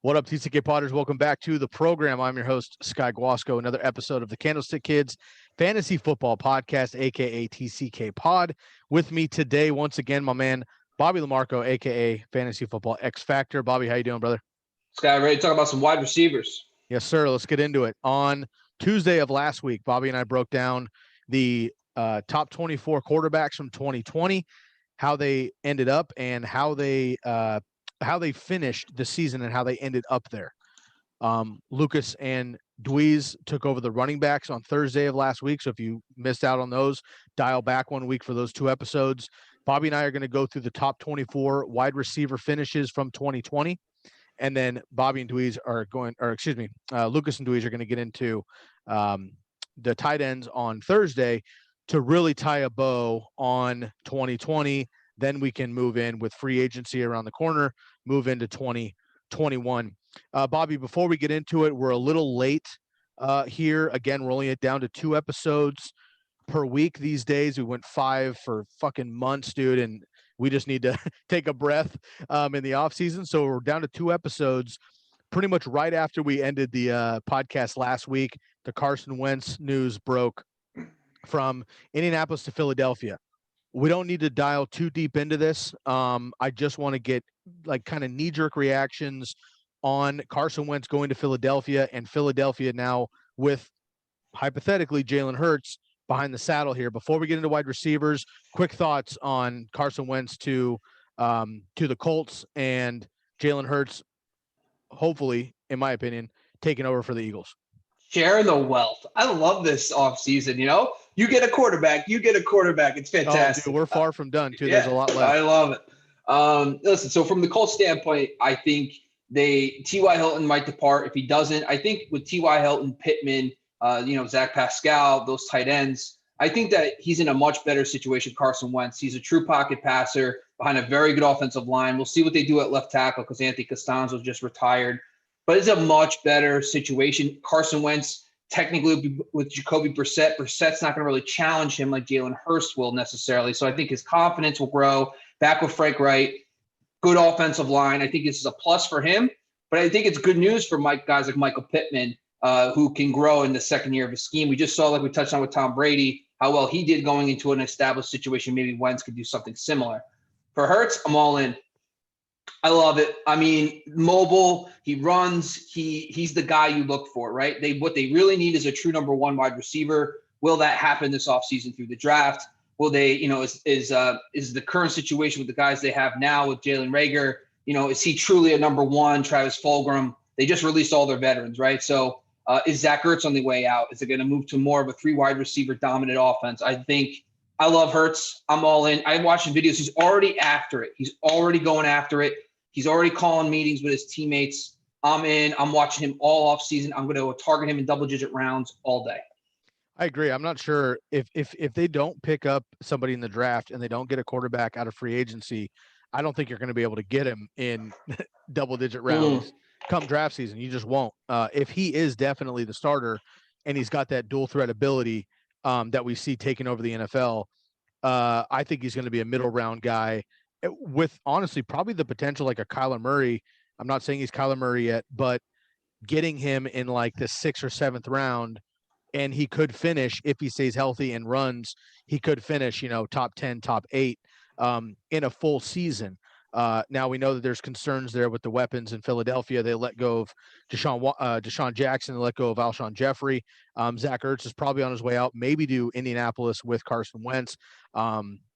What up, TCK Potters? Welcome back to the program. I'm your host, Sky Guasco. Another episode of the Candlestick Kids Fantasy Football Podcast, a.k.a. TCK Pod. With me today, once again, my man, Bobby Lamarco, a.k.a. Fantasy Football X Factor. Bobby, how you doing, brother? Sky, ready to talk about some wide receivers? Yes, sir. Let's get into it. On Tuesday of last week, Bobby and I broke down the top 24 quarterbacks from 2020, how they ended up, and how they finished the season and how they ended up there. Lucas and Dweez took over the running backs on Thursday of last week. So if you missed out on those, dial back 1 week for those two episodes. Bobby and I are going to go through the top 24 wide receiver finishes from 2020. And then Bobby and Dweez are going, or excuse me, Lucas and Dweez are going to get into the tight ends on Thursday to really tie a bow on 2020. Then we can move in with free agency around the corner, move into 2021. Bobby, before we get into it, we're a little late here. Again, we're only down to 2 episodes per week these days. We went 5 for fucking months, dude, and we just need to take a breath in the off season. So we're down to 2 episodes pretty much right after we ended the podcast last week. The Carson Wentz news broke from Indianapolis to Philadelphia. We don't need to dial too deep into this. I just want to get like kind of knee-jerk reactions on Carson Wentz going to Philadelphia, and Philadelphia now with, hypothetically, Jalen Hurts behind the saddle here. Before we get into wide receivers, quick thoughts on Carson Wentz to the Colts and Jalen Hurts, hopefully, in my opinion, taking over for the Eagles. Sharing the wealth. I love this offseason, you know? You get a quarterback. It's fantastic. Oh, dude, we're far from done, too. There's a lot left. I love it. Listen, so from the Colts standpoint, I think T.Y. Hilton might depart. If he doesn't, I think with T.Y. Hilton, Pittman, Zach Pascal, those tight ends, I think that he's in a much better situation, Carson Wentz. He's a true pocket passer behind a very good offensive line. We'll see what they do at left tackle because Anthony Costanzo just retired. But it's a much better situation. Carson Wentz, technically with Jacoby Brissett, Brissett's not going to really challenge him like Jalen Hurts will necessarily. So I think his confidence will grow. Back with Frank Wright, good offensive line. I think this is a plus for him. But I think it's good news for guys like Michael Pittman, who can grow in the second year of his scheme. We just saw, like we touched on with Tom Brady, how well he did going into an established situation. Maybe Wentz could do something similar. For Hurts, I'm all in. I love it. I mean, mobile, he runs, he's the guy you look for, right? What they really need is a true number 1 wide receiver. Will that happen this offseason through the draft? Will they, is the current situation with the guys they have now with Jalen Reagor, is he truly a number 1, Travis Fulgham? They just released all their veterans, right? So is Zach Ertz on the way out? Is it going to move to more of a 3 wide receiver dominant offense? I love Hurts. I'm all in. I'm watching videos. He's already after it. He's already going after it. He's already calling meetings with his teammates. I'm in. I'm watching him all off season. I'm going to target him in double-digit rounds all day. I agree. I'm not sure if they don't pick up somebody in the draft and they don't get a quarterback out of free agency, I don't think you're going to be able to get him in double-digit rounds come draft season. You just won't. If he is definitely the starter and he's got that dual threat ability that we see taking over the NFL, I think he's going to be a middle round guy with, honestly, probably the potential like a Kyler Murray. I'm not saying he's Kyler Murray yet, but getting him in like the 6th or 7th round, and he could finish, if he stays healthy and runs, he could finish, top 10, top 8 in a full season. Now we know that there's concerns there with the weapons in Philadelphia. They let go of Deshaun Jackson. They let go of Alshon Jeffrey. Zach Ertz is probably on his way out. Maybe to Indianapolis with Carson Wentz.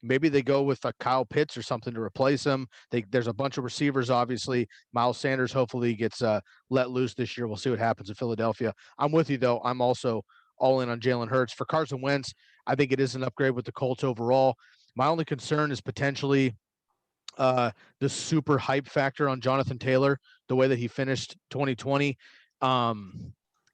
Maybe they go with Kyle Pitts or something to replace him. There's a bunch of receivers, obviously. Miles Sanders hopefully gets let loose this year. We'll see what happens in Philadelphia. I'm with you, though. I'm also all in on Jalen Hurts. For Carson Wentz, I think it is an upgrade with the Colts overall. My only concern is potentially the super hype factor on Jonathan Taylor, the way that he finished 2020. I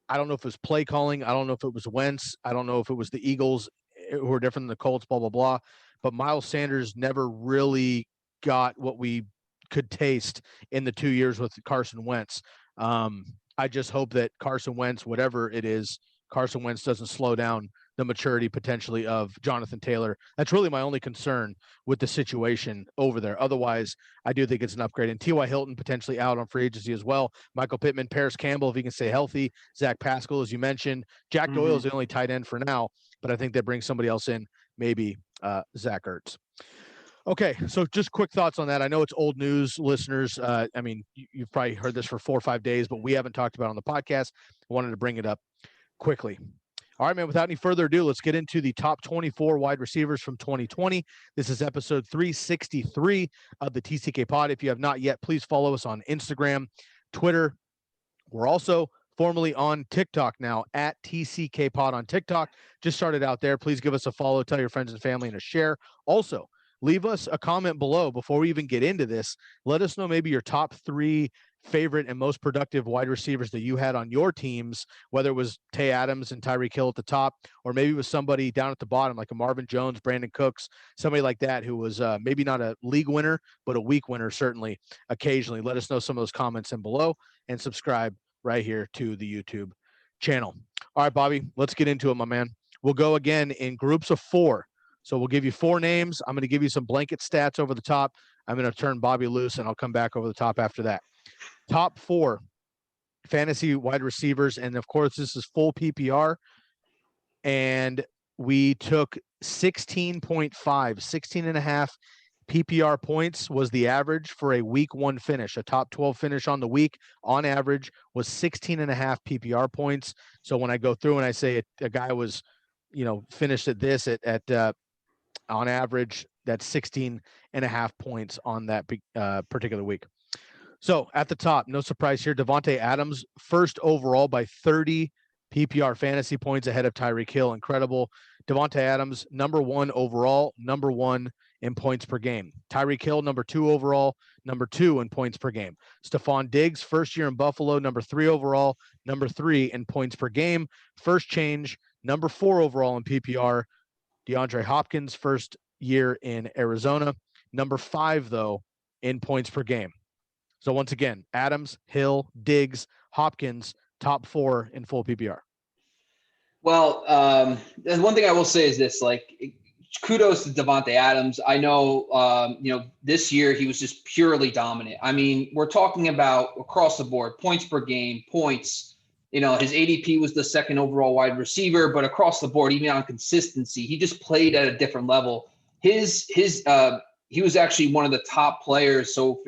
don't know if it was play calling. I don't know if it was Wentz. I don't know if it was the Eagles who are different than the Colts, blah, blah, blah. But Miles Sanders never really got what we could taste in the 2 years with Carson Wentz. I just hope that Carson Wentz, whatever it is, Carson Wentz doesn't slow down the maturity potentially of Jonathan Taylor. That's really my only concern with the situation over there. Otherwise, I do think it's an upgrade. And T.Y. Hilton potentially out on free agency as well. Michael Pittman, Paris Campbell, if he can stay healthy. Zach Pascal, as you mentioned. Jack Doyle is the only tight end for now, but I think they bring somebody else in, maybe Zach Ertz. Okay, so just quick thoughts on that. I know it's old news, listeners. I mean, you've probably heard this for 4 or 5 days, but we haven't talked about it on the podcast. I wanted to bring it up quickly. All right, man, without any further ado, let's get into the top 24 wide receivers from 2020. This is episode 363 of the TCK Pod. If you have not yet, please follow us on Instagram, Twitter. We're also formerly on TikTok now at TCK Pod on TikTok. Just started out there. Please give us a follow, tell your friends and family, and a share. Also, leave us a comment below before we even get into this. Let us know maybe your top 3 favorite and most productive wide receivers that you had on your teams, whether it was Tay Adams and Tyreek Hill at the top, or maybe it was somebody down at the bottom like a Marvin Jones, Brandon Cooks, somebody like that who was maybe not a league winner, but a week winner certainly occasionally. Let us know some of those comments in below and subscribe right here to the YouTube channel. All right, Bobby, let's get into it, my man. We'll go again in groups of 4. So we'll give you 4 names. I'm going to give you some blanket stats over the top. I'm going to turn Bobby loose, and I'll come back over the top after that. Top 4 fantasy wide receivers, and of course, this is full PPR. And we took 16.5 PPR points was the average for a week 1 finish. A top 12 finish on the week on average was 16.5 PPR points. So when I go through and I say a guy was, finished at this at on average, that's 16.5 points on that particular week. So at the top, no surprise here, Devonte Adams, first overall by 30 PPR fantasy points ahead of Tyreek Hill. Incredible. Devonte Adams, number 1 overall, number 1 in points per game. Tyreek Hill, number 2 overall, number 2 in points per game. Staphon Diggs, first year in Buffalo, number 3 overall, number 3 in points per game. First change, number 4 overall in PPR. Deandre Hopkins, first year in Arizona, number 5, though, in points per game. So once again, Adams, Hill, Diggs, Hopkins, top 4 in full PPR. Well, one thing I will say is this, kudos to Devonte Adams. I know, this year he was just purely dominant. I mean, we're talking about across the board, points per game, points. His ADP was the 2nd overall wide receiver, but across the board, even on consistency, he just played at a different level. He was actually one of the top players. So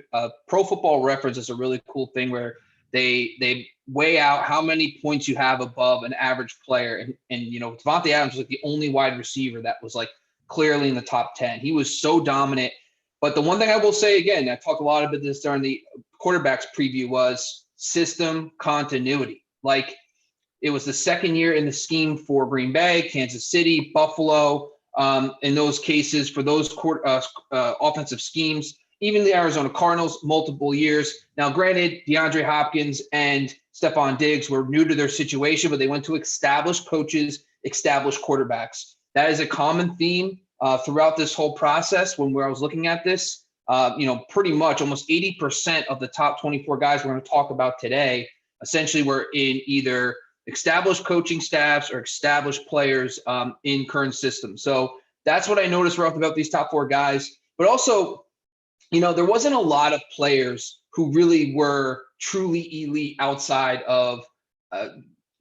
Pro Football Reference is a really cool thing where they weigh out how many points you have above an average player. And Devonte Adams was like the only wide receiver that was clearly in the top 10. He was so dominant. But the one thing I will say again, I talked a lot about this during the quarterbacks preview, was system continuity. It was the 2nd year in the scheme for Green Bay, Kansas City, Buffalo. In those cases, for those offensive schemes, even the Arizona Cardinals, multiple years. Now, granted, DeAndre Hopkins and Staphon Diggs were new to their situation, but they went to established coaches, established quarterbacks. That is a common theme throughout this whole process. When I was looking at this, pretty much almost 80% of the top 24 guys we're going to talk about today essentially were in either established coaching staffs or established players in current systems. So that's what I noticed right off about these top 4 guys. But also, there wasn't a lot of players who really were truly elite outside of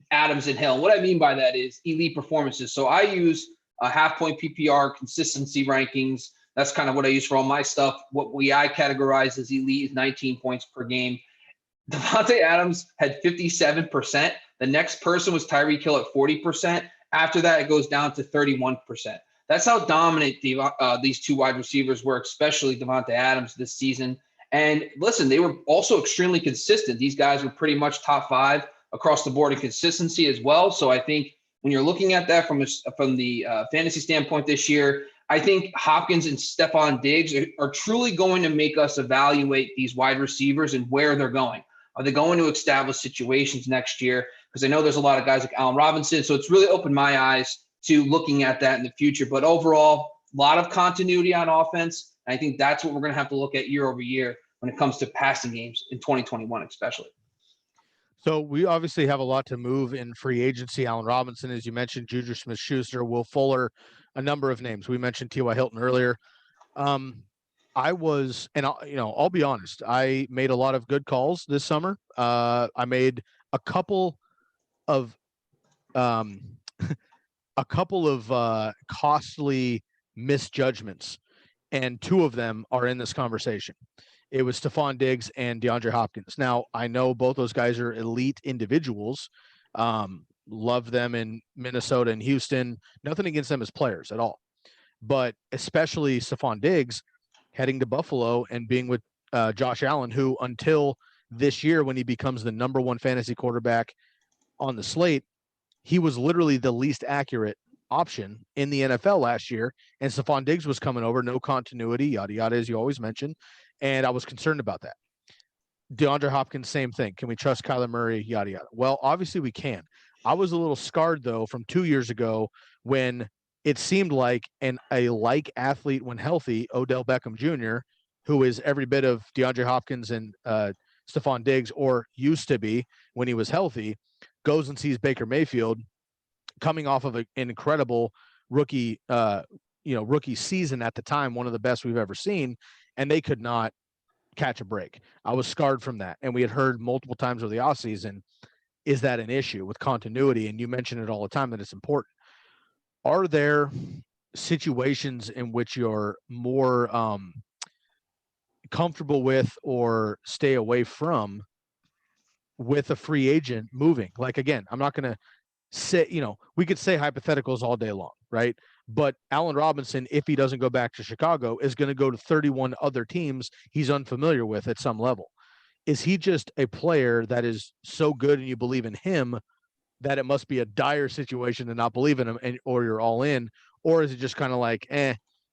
Adams and Hill. What I mean by that is elite performances. So I use half-point PPR consistency rankings. That's kind of what I use for all my stuff. What I categorize as elite is 19 points per game. Devonte Adams had 57%. The next person was Tyreek Hill at 40%. After that, it goes down to 31%. That's how dominant these 2 wide receivers were, especially Devonte Adams this season. And listen, they were also extremely consistent. These guys were pretty much top 5 across the board in consistency as well. So I think when you're looking at that from the fantasy standpoint this year, I think Hopkins and Staphon Diggs are truly going to make us evaluate these wide receivers and where they're going. Are they going to establish situations next year? Because I know there's a lot of guys like Allen Robinson. So it's really opened my eyes to looking at that in the future. But overall, a lot of continuity on offense. And I think that's what we're going to have to look at year over year when it comes to passing games in 2021, especially. So we obviously have a lot to move in free agency. Allen Robinson, as you mentioned, Juju Smith-Schuster, Will Fuller, a number of names. We mentioned T.Y. Hilton earlier. I was, and I'll be honest, I made a lot of good calls this summer. I made a couple of um, costly misjudgments, and two of them are in this conversation. It was Staphon Diggs and DeAndre Hopkins. Now, I know both those guys are elite individuals. Love them in Minnesota and Houston. Nothing against them as players at all. But especially Staphon Diggs heading to Buffalo and being with Josh Allen, who until this year, when he becomes the number one fantasy quarterback on the slate, he was literally the least accurate option in the NFL last year. And Stephon Diggs was coming over, no continuity, yada, yada, as you always mention. And I was concerned about that. DeAndre Hopkins, same thing. Can we trust Kyler Murray, yada, yada? Well, obviously we can. I was a little scarred, though, from 2 years ago when it seemed like a like athlete when healthy, Odell Beckham Jr., who is every bit of DeAndre Hopkins and Stephon Diggs, or used to be when he was healthy, goes and sees Baker Mayfield coming off of an incredible rookie season at the time, one of the best we've ever seen, and they could not catch a break. I was scarred from that, and we had heard multiple times over the offseason, is that an issue with continuity? And you mention it all the time that it's important. Are there situations in which you're more comfortable with or stay away from with a free agent moving? Like, again, I'm not going to say, we could say hypotheticals all day long, right? But Allen Robinson, if he doesn't go back to Chicago, is going to go to 31 other teams he's unfamiliar with at some level. Is he just a player that is so good and you believe in him that it must be a dire situation to not believe in him, or you're all in? Or is it just kind of like,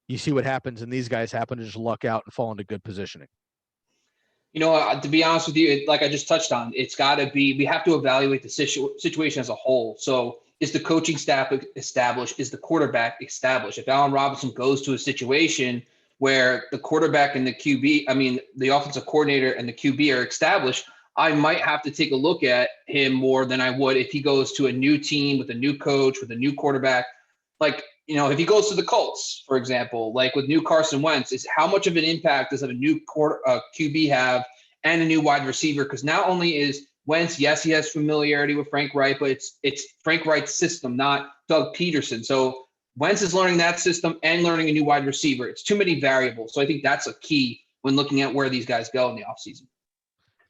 you see what happens and these guys happen to just luck out and fall into good positioning? To be honest with you, like I just touched on, it's got to be, we have to evaluate the situation as a whole. So is the coaching staff established? Is the quarterback established? If Allen Robinson goes to a situation where the quarterback and the QB, the offensive coordinator and the QB are established, I might have to take a look at him more than I would if he goes to a new team with a new coach, with a new quarterback. Like, if he goes to the Colts, for example, like with new Carson Wentz, is how much of an impact does a new QB have and a new wide receiver? Because not only is Wentz, yes, he has familiarity with Frank Reich, but it's Frank Reich's system, not Doug Peterson. So Wentz is learning that system and learning a new wide receiver. It's too many variables. So I think that's a key when looking at where these guys go in the offseason.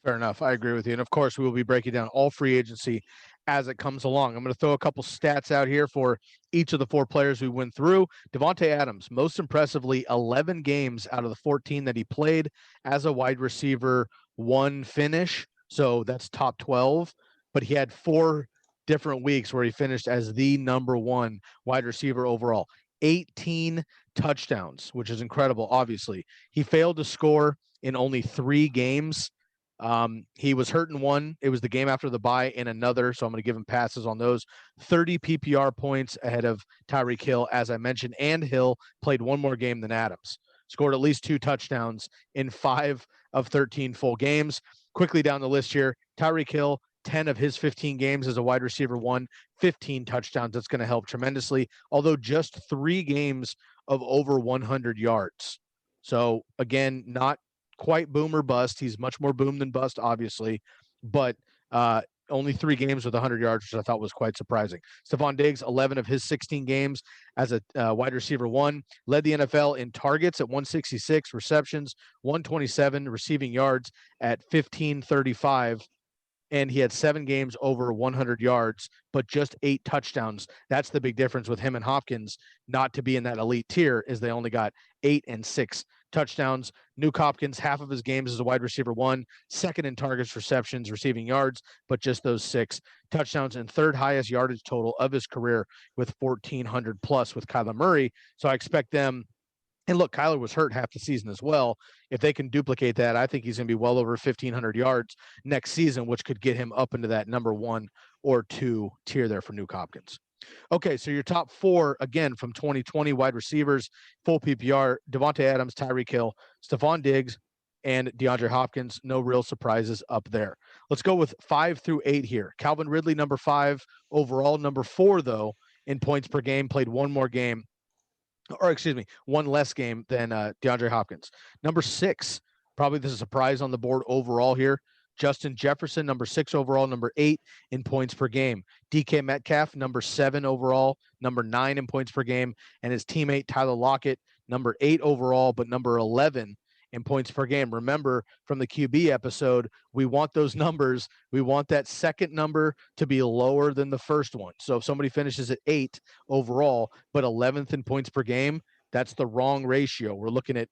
Fair enough. I agree with you. And of course, we will be breaking down all free agency as it comes along. I'm going to throw a couple stats out here for each of the four players we went through. Devonte Adams, most impressively, 11 games out of the 14 that he played as a wide receiver, one finish. So that's top 12. But he had 4 different weeks where he finished as the number one wide receiver overall. 18 touchdowns, which is incredible, obviously. He failed to score in only 3 games. He was hurt in one. It was the game after the bye in another, so I'm going to give him passes on those. 30 PPR points ahead of Tyreek Hill, as I mentioned, and Hill played one more game than Adams. Scored at least 2 touchdowns in 5 of 13 full games. Quickly down the list here, Tyreek Hill, 10 of his 15 games as a wide receiver, 15 touchdowns. That's going to help tremendously, although just 3 games of over 100 yards. So, again, not quite boom or bust. He's much more boom than bust, obviously, but only 3 games with 100 yards, which I thought was quite surprising. Stephon Diggs, 11 of his 16 games as a wide receiver, led the NFL in targets at 166, receptions 127, receiving yards at 1535. And he had 7 games over 100 yards, but just 8 touchdowns. That's the big difference with him and Hopkins not to be in that elite tier, is they only got 8 and 6 touchdowns. Nuke Hopkins, half of his games as a wide receiver, second in targets, receptions, receiving yards, but just those 6 touchdowns, and third highest yardage total of his career with 1,400 plus with Kyler Murray. So I expect them. And look, Kyler was hurt half the season as well. If they can duplicate that, I think he's going to be well over 1,500 yards next season, which could get him up into that number 1 or 2 tier there for Nuke Hopkins. Okay, so your top 4, again, from 2020 wide receivers, full PPR, Devonte Adams, Tyreek Hill, Stephon Diggs, and DeAndre Hopkins. No real surprises up there. Let's go with 5 through 8 here. Calvin Ridley, number 5 overall. Number 4, though, in points per game, played one more game, or excuse me, one less game than DeAndre Hopkins. Number 6, probably the surprise on the board overall here. Justin Jefferson, number 6 overall, number 8 in points per game. DK Metcalf, number 7 overall, number 9 in points per game. And his teammate, Tyler Lockett, number 8 overall, but number 11 in points per game. Remember from the QB episode, we want those numbers. We want that second number to be lower than the first one. So if somebody finishes at 8 overall, but 11th in points per game, that's the wrong ratio. We're looking at,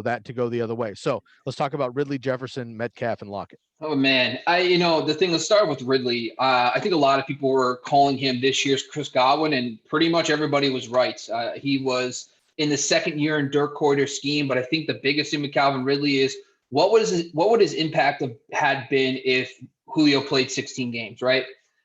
that to go the other way. So let's talk about Ridley, Jefferson, Metcalf, and Lockett. Oh man, the thing, let's start with Ridley. I think a lot of people were calling him this year's Chris Godwin, and pretty much everybody was right. He was in the second year in Dirk Koyter's scheme, but I think the biggest thing with Calvin Ridley is what would his impact have had been if Julio played 16 games, right?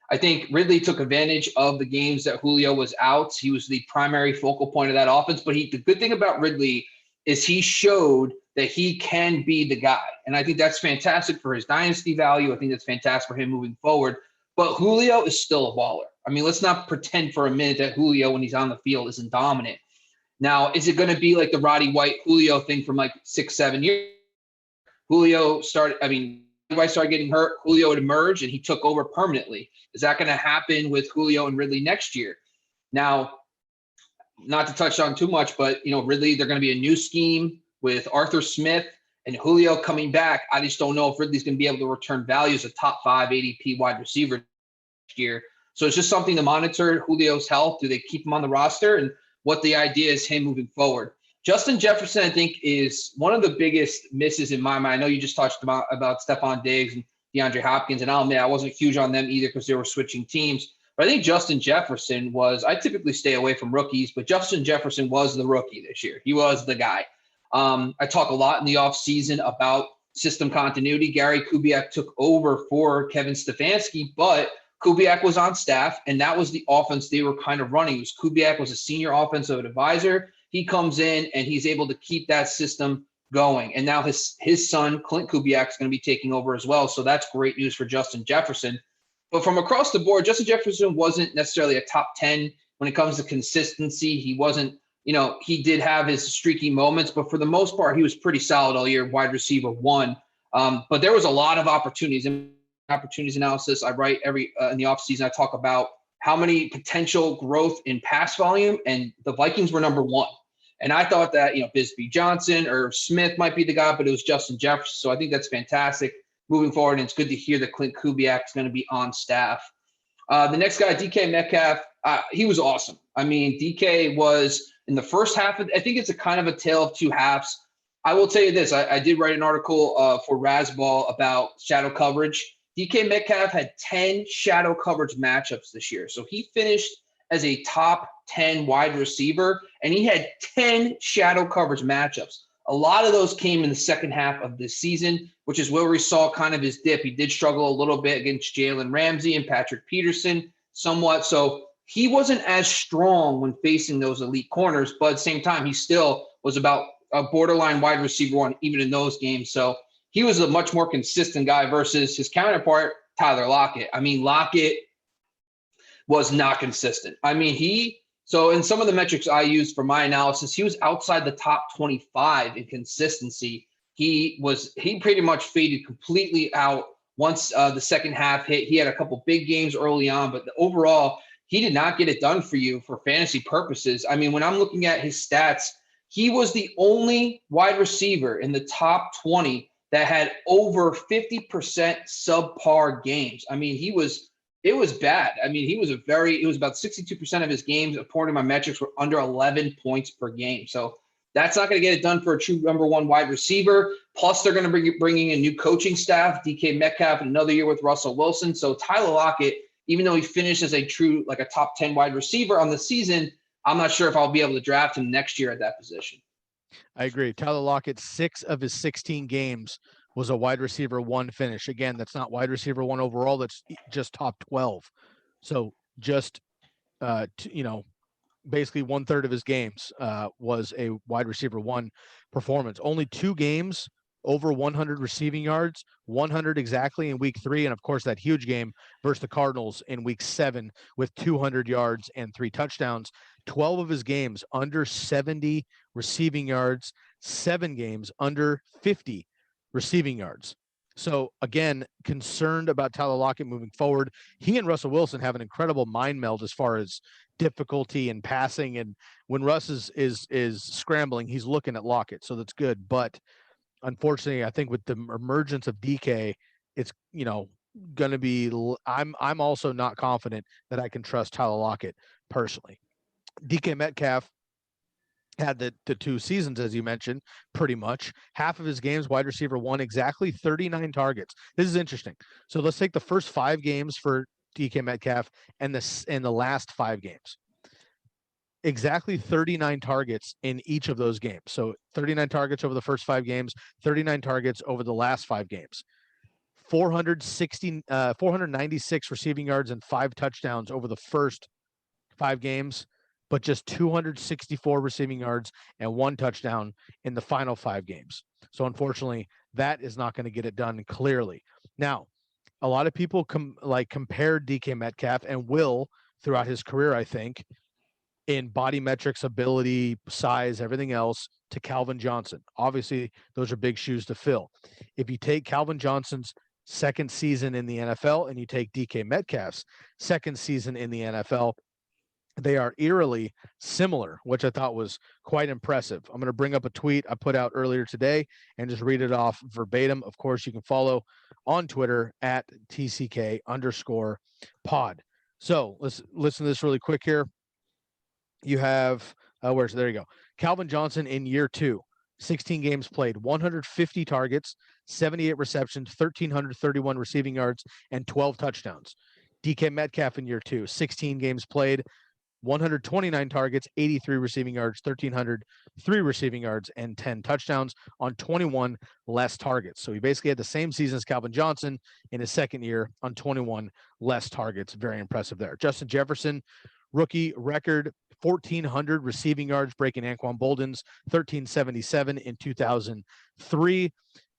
I think Ridley took advantage of the games that Julio was out. He was the primary focal point of that offense, but the good thing about Ridley is he showed that he can be the guy. And I think that's fantastic for his dynasty value. I think that's fantastic for him moving forward. But Julio is still a baller. I mean, let's not pretend for a minute that Julio, when he's on the field, isn't dominant. Now, is it going to be like the Roddy White Julio thing from like 6-7 years? White started getting hurt. Julio would emerge and he took over permanently. Is that going to happen with Julio and Ridley next year? Now, not to touch on too much, but Ridley, they're going to be a new scheme with Arthur Smith and Julio coming back. I just don't know if Ridley's going to be able to return value as a top 5 ADP wide receiver next year. So it's just something to monitor. Julio's health. Do they keep him on the roster? And what the idea is him moving forward. Justin Jefferson, I think, is one of the biggest misses in my mind. I know you just touched about Staphon Diggs and DeAndre Hopkins, and I'll admit I wasn't huge on them either because they were switching teams. But I think Justin Jefferson I typically stay away from rookies, but Justin Jefferson was the rookie this year. He was the guy. I talk a lot in the offseason about system continuity. Gary Kubiak took over for Kevin Stefanski, but Kubiak was on staff, and that was the offense they were kind of running. Kubiak was a senior offensive advisor. He comes in, and he's able to keep that system going. And now his son, Clint Kubiak, is going to be taking over as well. So that's great news for Justin Jefferson. But from across the board, Justin Jefferson wasn't necessarily a top 10 when it comes to consistency. He wasn't, he did have his streaky moments, but for the most part, he was pretty solid all year, wide receiver 1. But there was a lot of opportunities. In opportunities analysis, I write in the offseason, I talk about how many potential growth in pass volume, and the Vikings were number 1. And I thought that, Bisbee Johnson or Smith might be the guy, but it was Justin Jefferson. So I think that's fantastic moving forward. And it's good to hear that Clint Kubiak is going to be on staff. The next guy, DK Metcalf, he was awesome. I mean, DK was in the first half I think it's a kind of a tale of two halves. I will tell you this. I did write an article for Razzball about shadow coverage. DK Metcalf had 10 shadow coverage matchups this year. So he finished as a top 10 wide receiver, and he had 10 shadow coverage matchups. A lot of those came in the second half of this season, which is where we saw kind of his dip. He did struggle a little bit against Jalen Ramsey and Patrick Peterson somewhat. So he wasn't as strong when facing those elite corners, but at the same time, he still was about a borderline wide receiver 1, even in those games. So he was a much more consistent guy versus his counterpart, Tyler Lockett. I mean, Lockett was not consistent. I mean, so in some of the metrics I used for my analysis, he was outside the top 25 in consistency. He pretty much faded completely out once the second half hit. He had a couple big games early on, but overall, he did not get it done for you for fantasy purposes. I mean, when I'm looking at his stats, he was the only wide receiver in the top 20 that had over 50% subpar games. I mean, it was bad. I mean, it was about 62% of his games, according to my metrics, were under 11 points per game. So that's not going to get it done for a true number 1 wide receiver. Plus, they're going to bringing a new coaching staff, DK Metcalf, another year with Russell Wilson. So Tyler Lockett, even though he finished as a true, like a top 10 wide receiver on the season, I'm not sure if I'll be able to draft him next year at that position. I agree. Tyler Lockett, 6 of his 16 games was a wide receiver 1 finish. Again, that's not wide receiver 1 overall. That's just top 12. So just, basically 1/3 of his games was a wide receiver 1 performance. Only 2 games over 100 receiving yards, 100 exactly in week 3. And of course, that huge game versus the Cardinals in week 7 with 200 yards and 3 touchdowns. 12 of his games under 70 receiving yards, 7 games under 50 receiving yards. So again, concerned about Tyler Lockett moving forward. He and Russell Wilson have an incredible mind meld as far as difficulty in passing. And when Russ is scrambling, he's looking at Lockett. So that's good. But unfortunately, I think with the emergence of DK, it's, going to be, I'm also not confident that I can trust Tyler Lockett personally. DK Metcalf had the 2 seasons, as you mentioned, pretty much. Half of his games, wide receiver 1, exactly 39 targets. This is interesting. So let's take the first 5 games for DK Metcalf and the last 5 games. Exactly 39 targets in each of those games. So 39 targets over the first 5 games, 39 targets over the last 5 games. 496 receiving yards and 5 touchdowns over the first 5 games, but just 264 receiving yards and 1 touchdown in the final 5 games. So unfortunately, that is not going to get it done clearly. Now, a lot of people compare DK Metcalf and will throughout his career, I think, in body metrics, ability, size, everything else, to Calvin Johnson. Obviously, those are big shoes to fill. If you take Calvin Johnson's second season in the NFL and you take DK Metcalf's second season in the NFL, they are eerily similar, which I thought was quite impressive. I'm going to bring up a tweet I put out earlier today and just read it off verbatim. Of course, you can follow on Twitter at TCK_pod. So let's listen to this really quick here. You have, there you go. Calvin Johnson in year 2, 16 games played, 150 targets, 78 receptions, 1,331 receiving yards, and 12 touchdowns. DK Metcalf in year 2, 16 games played, 129 targets, 83 receiving yards, 1,303 receiving yards, and 10 touchdowns on 21 less targets. So he basically had the same season as Calvin Johnson in his second year on 21 less targets. Very impressive there. Justin Jefferson, rookie record, 1,400 receiving yards, breaking Anquan Bolden's 1,377 in 2003.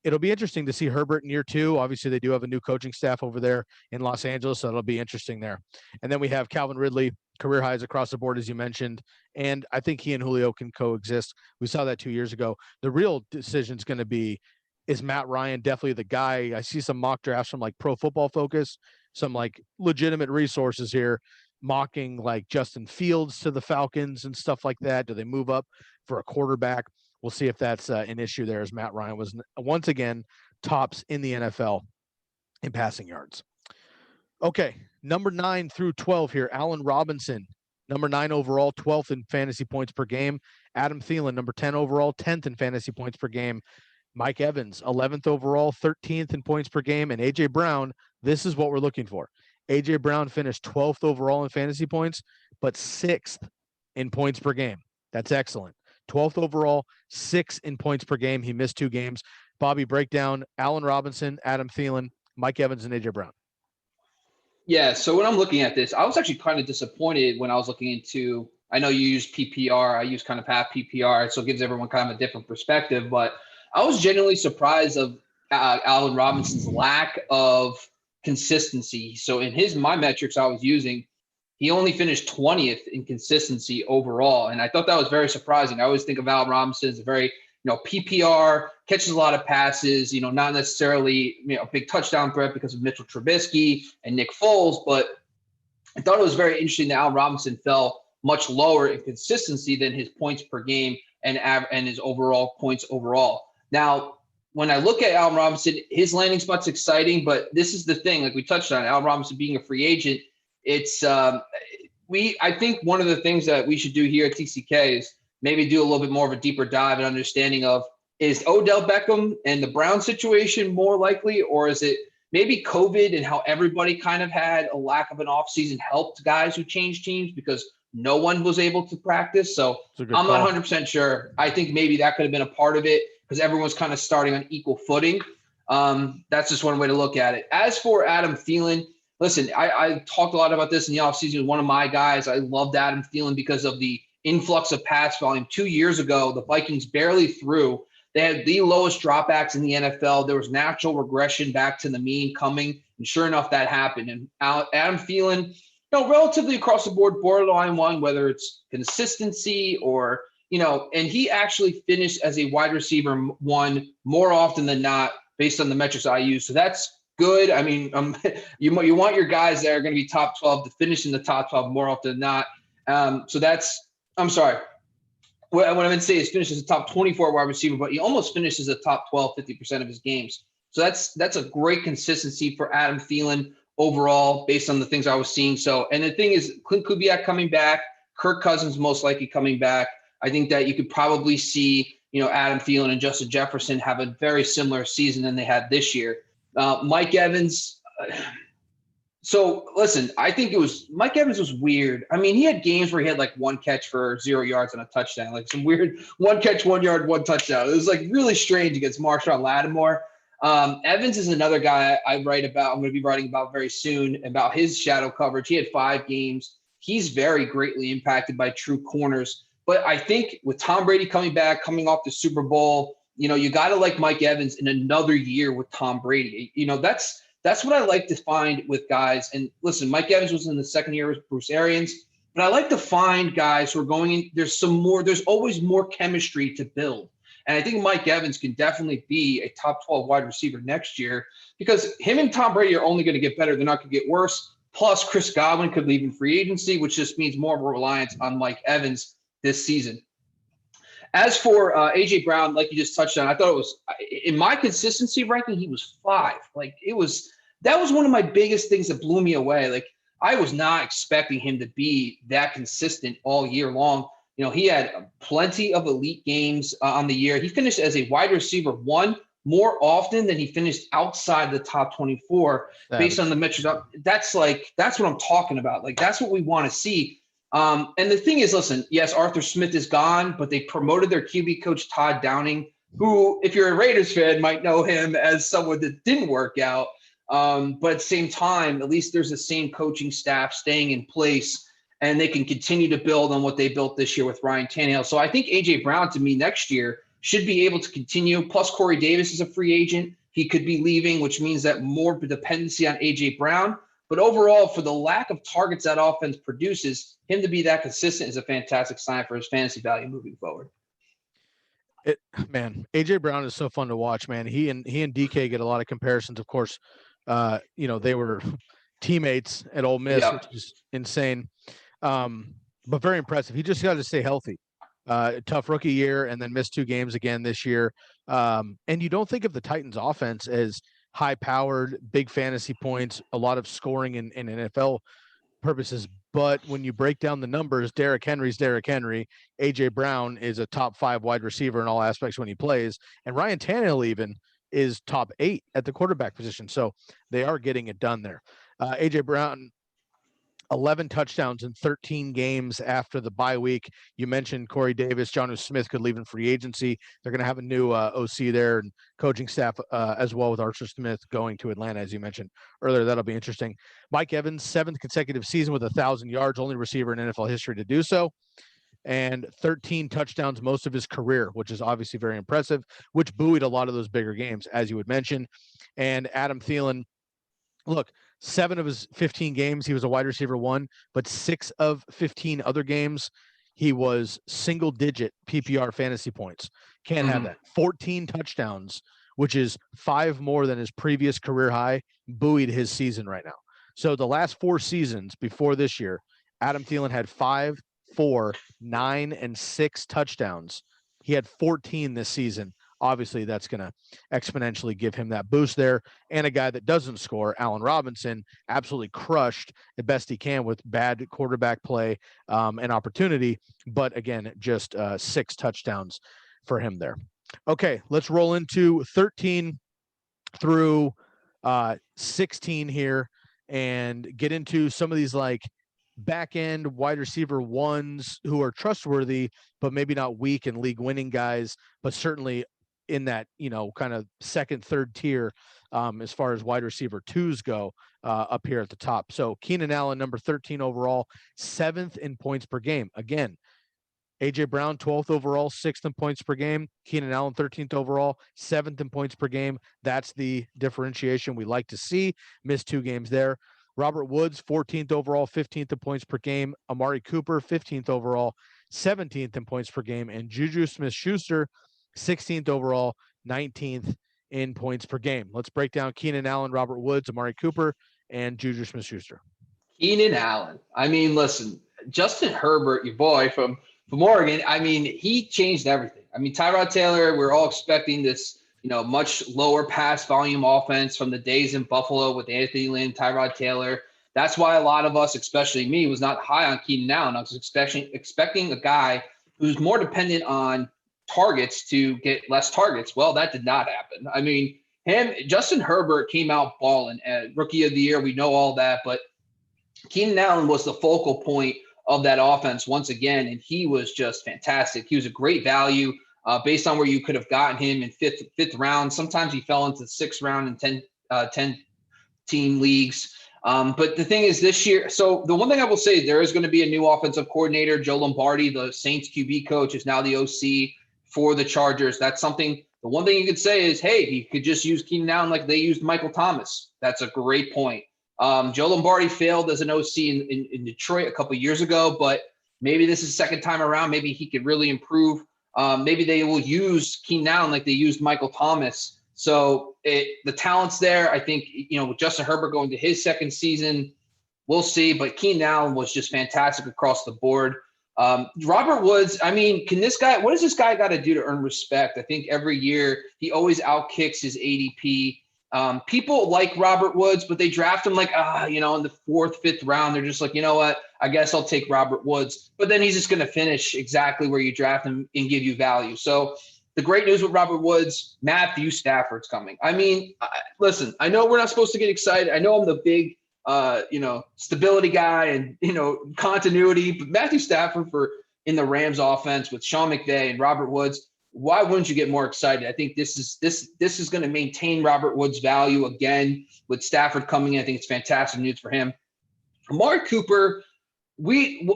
It'll be interesting to see Herbert in year 2. Obviously, they do have a new coaching staff over there in Los Angeles, so it'll be interesting there. And then we have Calvin Ridley, career highs across the board, as you mentioned. And I think he and Julio can coexist. We saw that 2 years ago. The real decision is going to be, is Matt Ryan definitely the guy? I see some mock drafts from like Pro Football Focus, some like legitimate resources here, mocking like Justin Fields to the Falcons and stuff like that. Do they move up for a quarterback? We'll see if that's an issue there, as Matt Ryan was once again tops in the NFL in passing yards. Okay, number 9 through 12 here. Allen Robinson, number 9 overall, 12th in fantasy points per game. Adam Thielen, number 10 overall, 10th in fantasy points per game. Mike Evans, 11th overall, 13th in points per game. And A.J. Brown, this is what we're looking for. A.J. Brown finished 12th overall in fantasy points, but 6th in points per game. That's excellent. 12th overall, 6th in points per game. He missed 2 games. Bobby, breakdown, Allen Robinson, Adam Thielen, Mike Evans, and A.J. Brown. Yeah, so when I'm looking at this, I was actually kind of disappointed when I was looking into, I know you use PPR, I use kind of half PPR, so it gives everyone kind of a different perspective, but I was genuinely surprised of Allen Robinson's lack of consistency. So in my metrics I was using, he only finished 20th in consistency overall. And I thought that was very surprising. I always think of Allen Robinson as a very, PPR, catches a lot of passes, not necessarily, a big touchdown threat because of Mitchell Trubisky and Nick Foles. But I thought it was very interesting that Allen Robinson fell much lower in consistency than his points per game and his overall points overall. Now, when I look at Allen Robinson, his landing spot's exciting, but this is the thing, like we touched on, Allen Robinson being a free agent, it's I think one of the things that we should do here at TCK is maybe do a little bit more of a deeper dive and understanding of, is Odell Beckham and the Brown situation more likely, or is it maybe COVID and how everybody kind of had a lack of an offseason helped guys who changed teams because no one was able to practice? So I'm not 100% sure. I think maybe that could have been a part of it because everyone's kind of starting on equal footing. That's just one way to look at it. As for Adam Thielen, listen, I talked a lot about this in the offseason. One of my guys, I loved Adam Thielen because of the influx of pass volume. 2 years ago, the Vikings barely threw They had the lowest dropbacks in the NFL. There was natural regression back to the mean coming, and sure enough, that happened. And Adam Thielen, relatively across the board, borderline one, whether it's consistency or, and he actually finished as a wide receiver one more often than not based on the metrics I use. So that's good. I mean, you want your guys that are going to be top 12 to finish in the top 12 more often than not. I'm sorry. What I meant to say is finishes a top 24 wide receiver, but he almost finishes a top 12, 50% of his games. So that's a great consistency for Adam Thielen overall based on the things I was seeing. So, and the thing is, Clint Kubiak coming back, Kirk Cousins most likely coming back. I think that you could probably see, Adam Thielen and Justin Jefferson have a very similar season than they had this year. Mike Evans. So listen, I think Mike Evans was weird. I mean, he had games where he had like one catch for 0 yards and a touchdown, like some weird 1 catch, 1 yard, 1 touchdown. It was like really strange against Marshawn Lattimore. Evans is another guy I'm going to be writing about very soon about his shadow coverage. He had 5 games. He's very greatly impacted by true corners. But I think with Tom Brady coming back, coming off the Super Bowl, you got to like Mike Evans in another year with Tom Brady. That's what I like to find with guys. And listen, Mike Evans was in the second year with Bruce Arians, but I like to find guys who are going in. There's always more chemistry to build. And I think Mike Evans can definitely be a top 12 wide receiver next year because him and Tom Brady are only going to get better. They're not going to get worse. Plus, Chris Godwin could leave in free agency, which just means more of a reliance on Mike Evans this season. As for A.J. Brown, like you just touched on, I thought it was in my consistency ranking, he was 5. That was one of my biggest things that blew me away. Like I was not expecting him to be that consistent all year long. He had plenty of elite games on the year. He finished as a wide receiver 1 more often than he finished outside the top 24 based on the metrics. That's what I'm talking about. Like that's what we want to see. And the thing is, listen, yes, Arthur Smith is gone, but they promoted their QB coach, Todd Downing, who, if you're a Raiders fan, might know him as someone that didn't work out. But at the same time, at least there's the same coaching staff staying in place, and they can continue to build on what they built this year with Ryan Tannehill. So I think A.J. Brown, to me, next year should be able to continue. Plus, Corey Davis is a free agent. He could be leaving, which means that more dependency on A.J. Brown. But overall, for the lack of targets that offense produces, him to be that consistent is a fantastic sign for his fantasy value moving forward. A.J. Brown is so fun to watch, man. He and DK get a lot of comparisons. Of course, they were teammates at Ole Miss, which is insane, but very impressive. He just got to stay healthy. Tough rookie year and then missed 2 games again this year. And you don't think of the Titans offense as high-powered, big fantasy points, a lot of scoring in NFL purposes. But when you break down the numbers, Derrick Henry's Derrick Henry. A.J. Brown is a top 5 wide receiver in all aspects when he plays. And Ryan Tannehill even is top 8 at the quarterback position. So they are getting it done there. A.J. Brown, 11 touchdowns in 13 games after the bye week. You mentioned Corey Davis, Jonnu Smith could leave in free agency. They're going to have a new OC there and coaching staff as well with Arthur Smith going to Atlanta, as you mentioned earlier. That'll be interesting. Mike Evans, 7th consecutive season with 1,000 yards, only receiver in NFL history to do so. And 13 touchdowns most of his career, which is obviously very impressive, which buoyed a lot of those bigger games, as you would mention. And Adam Thielen, look, 7 of his 15 games, he was a wide receiver 1, but 6 of 15 other games, he was single-digit PPR fantasy points. Can't have that. 14 touchdowns, which is 5 more than his previous career high, buoyed his season right now. So the last 4 seasons before this year, Adam Thielen had 5, 4, 9, and 6 touchdowns. He had 14 this season. Obviously, that's going to exponentially give him that boost there. And a guy that doesn't score, Allen Robinson, absolutely crushed the best he can with bad quarterback play and opportunity. But again, just 6 touchdowns for him there. Okay, let's roll into 13 through 16 here and get into some of these like back end wide receiver 1s who are trustworthy, but maybe not weak and league winning guys, but certainly in that, kind of second, third tier as far as wide receiver 2s go up here at the top. So Keenan Allen, number 13 overall, 7th in points per game. Again, A.J. Brown, 12th overall, 6th in points per game. Keenan Allen, 13th overall, 7th in points per game. That's the differentiation we like to see. Missed 2 games there. Robert Woods, 14th overall, 15th in points per game. Amari Cooper, 15th overall, 17th in points per game. And Juju Smith-Schuster, 16th overall, 19th in points per game. Let's break down Keenan Allen, Robert Woods, Amari Cooper, and Juju Smith-Schuster. Keenan Allen. I mean, listen, Justin Herbert, your boy from Oregon, I mean, he changed everything. I mean, Tyrod Taylor, we're all expecting this, much lower pass volume offense from the days in Buffalo with Anthony Lynn, Tyrod Taylor. That's why a lot of us, especially me, was not high on Keenan Allen. I was expecting a guy who's more dependent on targets to get less targets. Well, that did not happen. I mean, Justin Herbert came out balling at Rookie of the Year. We know all that, but Keenan Allen was the focal point of that offense once again, and he was just fantastic. He was a great value based on where you could have gotten him in fifth round. Sometimes he fell into the 6th round in 10-team leagues. But the thing is this year, so the one thing I will say, there is going to be a new offensive coordinator. Joe Lombardi, the Saints QB coach, is now the OC for the Chargers. That's something. The one thing you could say is, hey, he could just use Keenan Allen like they used Michael Thomas. That's a great point. Joe Lombardi failed as an OC in Detroit a couple of years ago, but maybe this is the second time around. Maybe he could really improve. Maybe they will use Keenan Allen like they used Michael Thomas. So the talent's there. I think, with Justin Herbert going to his second season, we'll see. But Keenan Allen was just fantastic across the board. Robert Woods, I mean, what does this guy got to do to earn respect? I think every year he always outkicks his ADP. People like Robert Woods, but they draft him like, in the 4th, 5th round. They're just like, you know what? I guess I'll take Robert Woods. But then he's just going to finish exactly where you draft him and give you value. So the great news with Robert Woods, Matthew Stafford's coming. I mean, listen, I know we're not supposed to get excited. I know I'm the big, stability guy and, continuity. But Matthew Stafford in the Rams offense with Sean McVay and Robert Woods, why wouldn't you get more excited? I think this is going to maintain Robert Woods' value again with Stafford coming in. I think it's fantastic news for him. Amari Cooper, we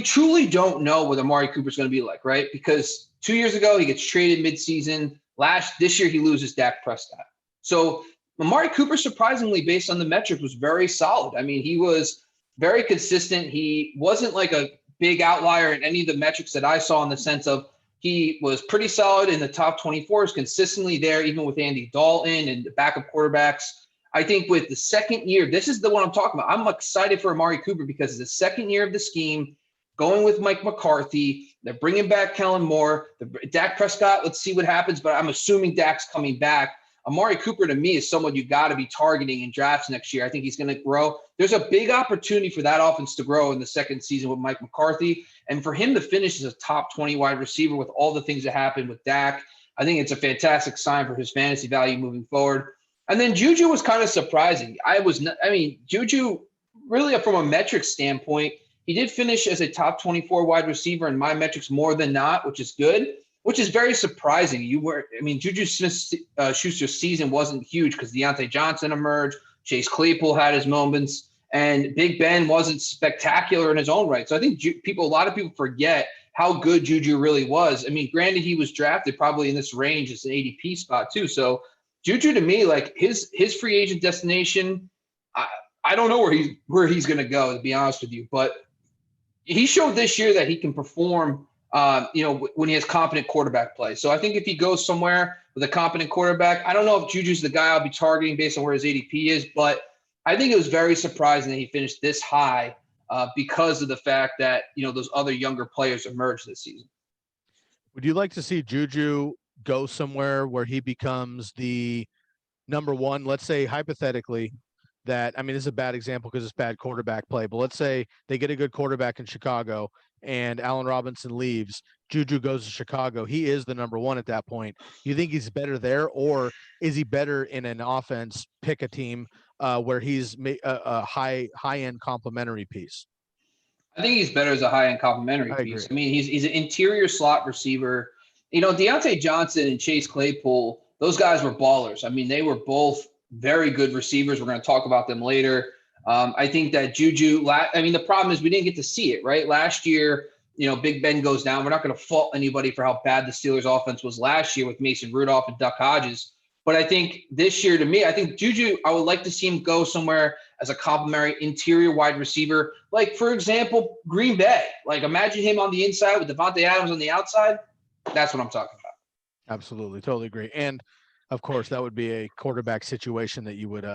truly don't know what Amari Cooper's going to be like, right? Because 2 years ago he gets traded midseason. This year he loses Dak Prescott. So Amari Cooper, surprisingly, based on the metrics, was very solid. I mean, he was very consistent. He wasn't like a big outlier in any of the metrics that I saw, in the sense of he was pretty solid in the top 24s, consistently there, even with Andy Dalton and the backup quarterbacks. I think with the second year, this is the one I'm talking about. I'm excited for Amari Cooper because it's the second year of the scheme, going with Mike McCarthy. They're bringing back Kellen Moore. Dak Prescott, let's see what happens, but I'm assuming Dak's coming back. Amari Cooper, to me, is someone you got to be targeting in drafts next year. I think he's going to grow. There's a big opportunity for that offense to grow in the second season with Mike McCarthy. And for him to finish as a top 20 wide receiver with all the things that happened with Dak, I think it's a fantastic sign for his fantasy value moving forward. And then Juju was kind of surprising. Juju, really from a metrics standpoint, he did finish as a top 24 wide receiver in my metrics more than not, which is good. Which is very surprising. Juju Smith-Schuster's season wasn't huge because Deontay Johnson emerged, Chase Claypool had his moments, and Big Ben wasn't spectacular in his own right. So I think a lot of people forget how good Juju really was. I mean, granted, he was drafted probably in this range as an ADP spot too. So Juju, to me, like his free agent destination, I don't know where he's going to go, to be honest with you. But he showed this year that he can perform when he has competent quarterback play. So I think if he goes somewhere with a competent quarterback, I don't know if Juju's the guy I'll be targeting based on where his ADP is, but I think it was very surprising that he finished this high because of the fact that, those other younger players emerged this season. Would you like to see Juju go somewhere where he becomes the number one? Let's say hypothetically that, this is a bad example because it's bad quarterback play, but let's say they get a good quarterback in Chicago and Allen Robinson leaves, Juju goes to Chicago. He is the number one at that point. You think he's better there, or is he better in an offense, pick a team where he's a high-end complementary piece? I think he's better as a high-end complementary piece. I mean, he's an interior slot receiver. Deontay Johnson and Chase Claypool, those guys were ballers. I mean, they were both very good receivers. We're going to talk about them later. I think that Juju, the problem is we didn't get to see it, right? Last year, Big Ben goes down. We're not going to fault anybody for how bad the Steelers offense was last year with Mason Rudolph and Duck Hodges. But I think this year, to me, I think Juju, I would like to see him go somewhere as a complimentary interior wide receiver. Like, for example, Green Bay. Like, imagine him on the inside with Devonte Adams on the outside. That's what I'm talking about. Absolutely. Totally agree. And, of course, that would be a quarterback situation that you would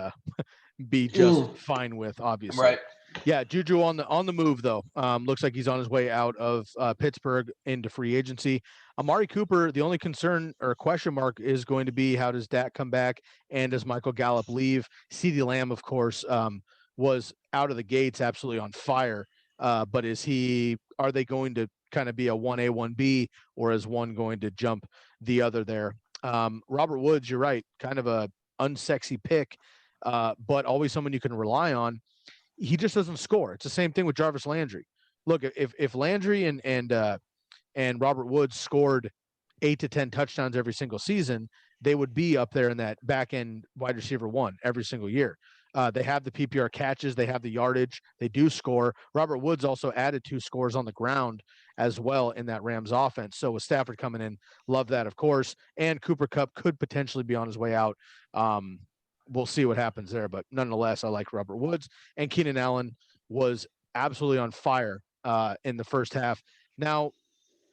be just fine with, obviously. Right. Yeah, Juju on the move, though. Looks like he's on his way out of Pittsburgh into free agency. Amari Cooper, the only concern or question mark is going to be how does Dak come back and does Michael Gallup leave? CeeDee Lamb, of course, was out of the gates absolutely on fire. But are they going to kind of be a 1A, 1B, or is one going to jump the other there? Robert Woods, you're right, kind of a unsexy pick, but always someone you can rely on. He just doesn't score. It's the same thing with Jarvis Landry. Look, if Landry and Robert Woods scored 8 to 10 touchdowns every single season, they would be up there in that back end wide receiver one every single year. They have the PPR catches, they have the yardage, they do score. Robert Woods also added 2 scores on the ground as well in that Rams offense. So with Stafford coming in, love that, of course. And Cooper Kupp could potentially be on his way out. We'll see what happens there, but nonetheless, I like Robert Woods. And Keenan Allen was absolutely on fire in the first half. Now,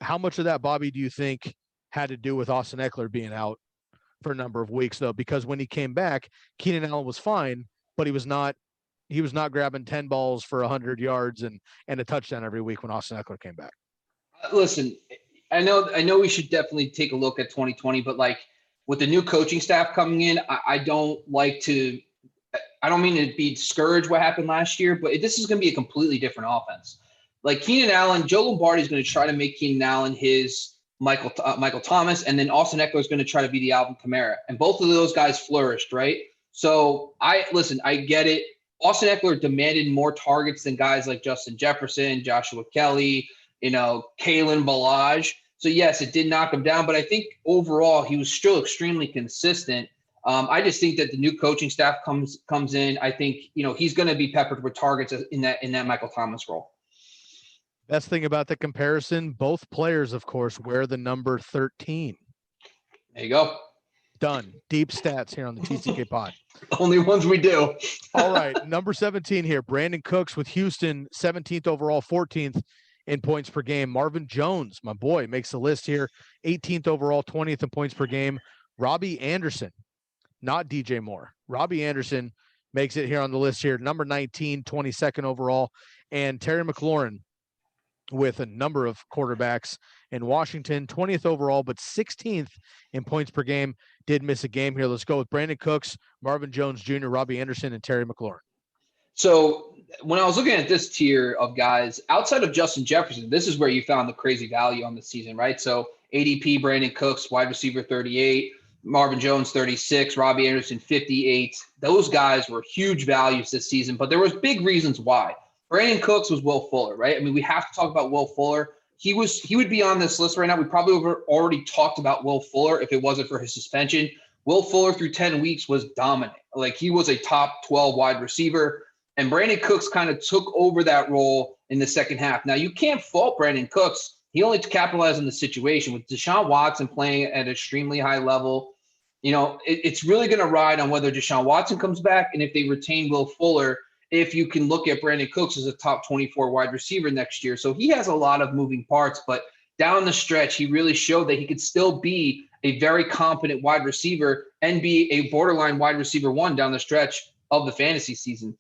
how much of that, Bobby, do you think had to do with Austin Eckler being out for a number of weeks, though? Because when he came back, Keenan Allen was fine, but he was not grabbing 10 balls for 100 yards and a touchdown every week when Austin Eckler came back. Listen, I know we should definitely take a look at 2020, but like, with the new coaching staff coming in, I don't mean to be discouraged what happened last year, but this is going to be a completely different offense. Like Keenan Allen, Joe Lombardi is going to try to make Keenan Allen his Michael Thomas, and then Austin Eckler is going to try to be the Alvin Kamara. And both of those guys flourished, right? So I get it. Austin Eckler demanded more targets than guys like Justin Jefferson, Joshua Kelly, Kalen Ballage. So, yes, it did knock him down, but I think overall he was still extremely consistent. I just think that the new coaching staff comes in. I think, he's going to be peppered with targets in that Michael Thomas role. Best thing about the comparison, both players, of course, wear the number 13. There you go. Done. Deep stats here on the TCK pod. Only ones we do. All right, number 17 here, Brandon Cooks with Houston, 17th overall, 14th. In points per game. Marvin Jones, my boy, makes the list here. 18th overall, 20th in points per game. Robbie Anderson, not DJ Moore. Robbie Anderson makes it here on the list here. Number 19, 22nd overall. And Terry McLaurin with a number of quarterbacks in Washington, 20th overall, but 16th in points per game. Did miss a game here. Let's go with Brandon Cooks, Marvin Jones Jr., Robbie Anderson, and Terry McLaurin. So when I was looking at this tier of guys, outside of Justin Jefferson, this is where you found the crazy value on the season, right? So ADP, Brandon Cooks, wide receiver 38, Marvin Jones 36, Robbie Anderson 58. Those guys were huge values this season, but there was big reasons why. Brandon Cooks was Will Fuller, right? I mean, we have to talk about Will Fuller. He would be on this list right now. We probably would have already talked about Will Fuller if it wasn't for his suspension. Will Fuller through 10 weeks was dominant. Like, he was a top 12 wide receiver. And Brandon Cooks kind of took over that role in the second half. Now, you can't fault Brandon Cooks. He only capitalized on the situation with Deshaun Watson playing at an extremely high level. It's really going to ride on whether Deshaun Watson comes back and if they retain Will Fuller, if you can look at Brandon Cooks as a top 24 wide receiver next year. So he has a lot of moving parts, but down the stretch, he really showed that he could still be a very competent wide receiver and be a borderline wide receiver one down the stretch of the fantasy season.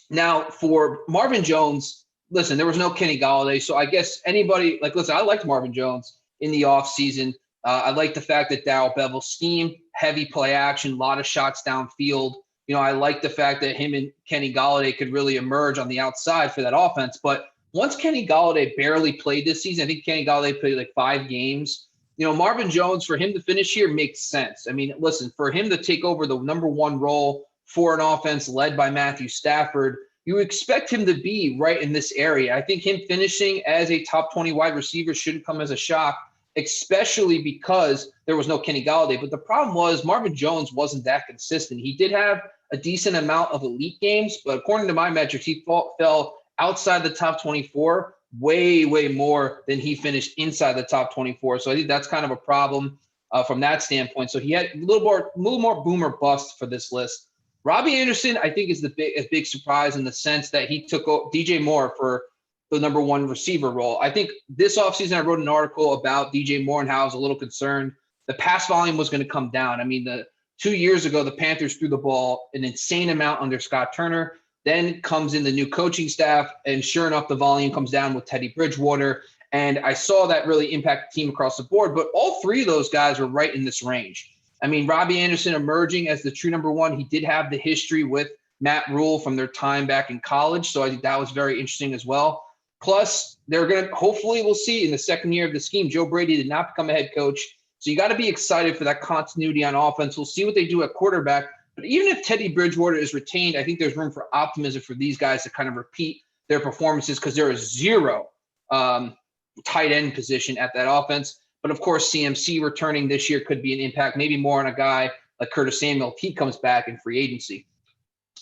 Now, for Marvin Jones, listen, there was no Kenny Golladay. So I guess anybody I liked Marvin Jones in the offseason. I like the fact that Darrell Bevel's scheme, heavy play action, a lot of shots downfield. I like the fact that him and Kenny Golladay could really emerge on the outside for that offense. But once Kenny Golladay barely played this season, I think Kenny Golladay played like 5 games. Marvin Jones, for him to finish here makes sense. I mean, listen, for him to take over the number 1 role for an offense led by Matthew Stafford, you expect him to be right in this area. I think him finishing as a top 20 wide receiver shouldn't come as a shock, especially because there was no Kenny Golladay. But the problem was Marvin Jones wasn't that consistent. He did have a decent amount of elite games, but according to my metrics, he fell outside the top 24 way, way more than he finished inside the top 24. So I think that's kind of a problem from that standpoint. So he had a little more boom or bust for this list. Robbie Anderson, I think, is a big surprise in the sense that he took DJ Moore for the number one receiver role. I think this offseason I wrote an article about DJ Moore and how I was a little concerned. The pass volume was going to come down. I mean, 2 years ago, the Panthers threw the ball an insane amount under Scott Turner. Then comes in the new coaching staff, and sure enough, the volume comes down with Teddy Bridgewater. And I saw that really impact the team across the board. But all three of those guys were right in this range. I mean, Robbie Anderson emerging as the true number one. He did have the history with Matt Rule from their time back in college. So I think that was very interesting as well. Plus, they're going to hopefully we'll see in the second year of the scheme. Joe Brady did not become a head coach. So you got to be excited for that continuity on offense. We'll see what they do at quarterback. But even if Teddy Bridgewater is retained, I think there's room for optimism for these guys to kind of repeat their performances because there is zero tight end position at that offense. But, of course, CMC returning this year could be an impact, maybe more on a guy like Curtis Samuel if he comes back in free agency.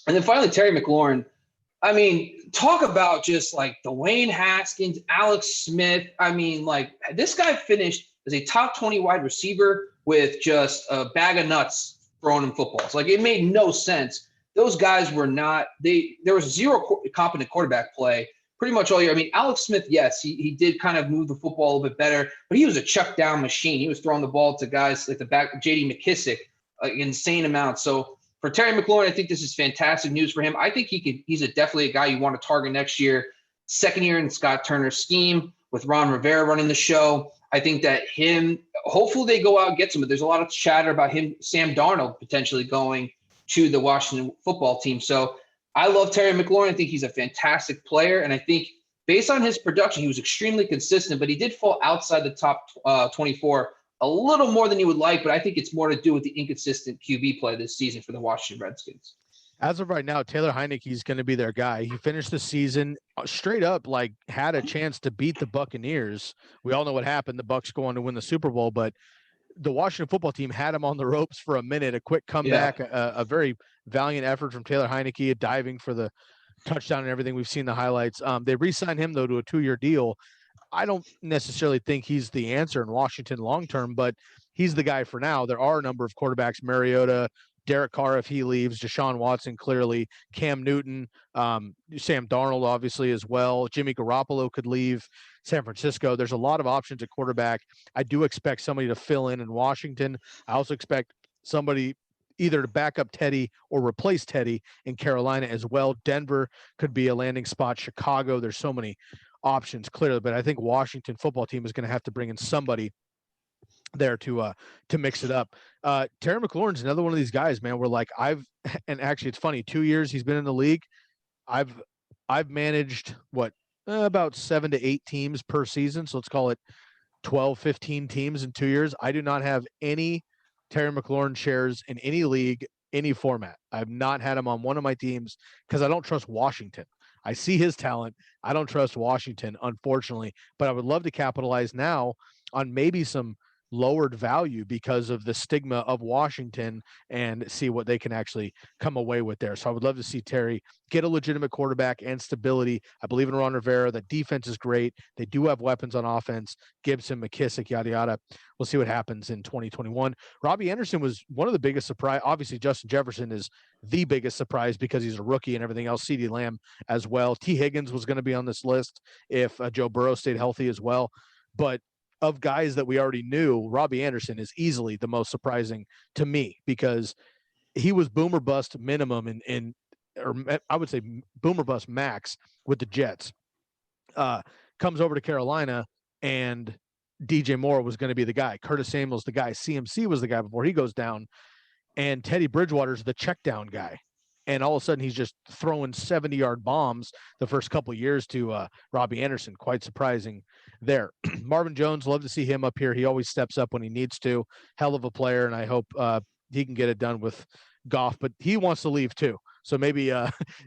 And then finally, Terry McLaurin. I mean, talk about just like Dwayne Haskins, Alex Smith. I mean, like this guy finished as a top 20 wide receiver with just a bag of nuts throwing him footballs. Like it made no sense. Those guys were not – there was zero competent quarterback play pretty much all year. I mean, Alex Smith, yes, he did kind of move the football a little bit better, but he was a check down machine. He was throwing the ball to guys like the back, J.D. McKissick, insane amount. So for Terry McLaurin, I think this is fantastic news for him. I think he's definitely a guy you want to target next year. Second year in Scott Turner's scheme with Ron Rivera running the show. I think that hopefully they go out and get some, but there's a lot of chatter about Sam Darnold potentially going to the Washington football team. So I love Terry McLaurin. I think he's a fantastic player. And I think based on his production, he was extremely consistent, but he did fall outside the top 24 a little more than you would like. But I think it's more to do with the inconsistent QB play this season for the Washington Redskins. As of right now, Taylor Heinecke is going to be their guy. He finished the season straight up, like had a chance to beat the Buccaneers. We all know what happened. The Bucs go on to win the Super Bowl, but the Washington football team had him on the ropes for a minute, a quick comeback, a very valiant effort from Taylor Heinecke, diving for the touchdown and everything. We've seen the highlights. They re-signed him, though, to a 2-year deal. I don't necessarily think he's the answer in Washington long-term, but he's the guy for now. There are a number of quarterbacks, Mariota, Derek Carr if he leaves, Deshaun Watson clearly, Cam Newton, Sam Darnold obviously as well. Jimmy Garoppolo could leave San Francisco. There's a lot of options at quarterback. I do expect somebody to fill in Washington. I also expect somebody either to back up Teddy or replace Teddy in Carolina as well. Denver could be a landing spot. Chicago, there's so many options clearly, but I think Washington football team is going to have to bring in somebody there to mix it up. Terry McLaurin's another one of these guys, man, where like and actually it's funny, 2 years he's been in the league. I've managed about 7 to 8 teams per season. So let's call it 12, 15 teams in 2 years. I do not have any Terry McLaurin shares in any league, any format. I've not had him on one of my teams because I don't trust Washington. I see his talent. I don't trust Washington, unfortunately, but I would love to capitalize now on maybe some lowered value because of the stigma of Washington and see what they can actually come away with there. So I would love to see Terry get a legitimate quarterback and stability. I believe in Ron Rivera. The defense is great. They do have weapons on offense. Gibson, McKissick, yada, yada. We'll see what happens in 2021. Robbie Anderson was one of the biggest surprise. Obviously, Justin Jefferson is the biggest surprise because he's a rookie and everything else. CeeDee Lamb as well. T. Higgins was going to be on this list if Joe Burrow stayed healthy as well. But of guys that we already knew, Robbie Anderson is easily the most surprising to me because he was boomer bust minimum or I would say boomer bust max with the Jets. Comes over to Carolina and DJ Moore was going to be the guy. Curtis Samuel's the guy. CMC was the guy before he goes down. And Teddy Bridgewater's the check down guy. And all of a sudden he's just throwing 70-yard bombs the first couple of years to Robbie Anderson. Quite surprising there. Marvin Jones, love to see him up here. He always steps up when he needs to. Hell of a player, and I hope he can get it done with Goff. But he wants to leave too. So maybe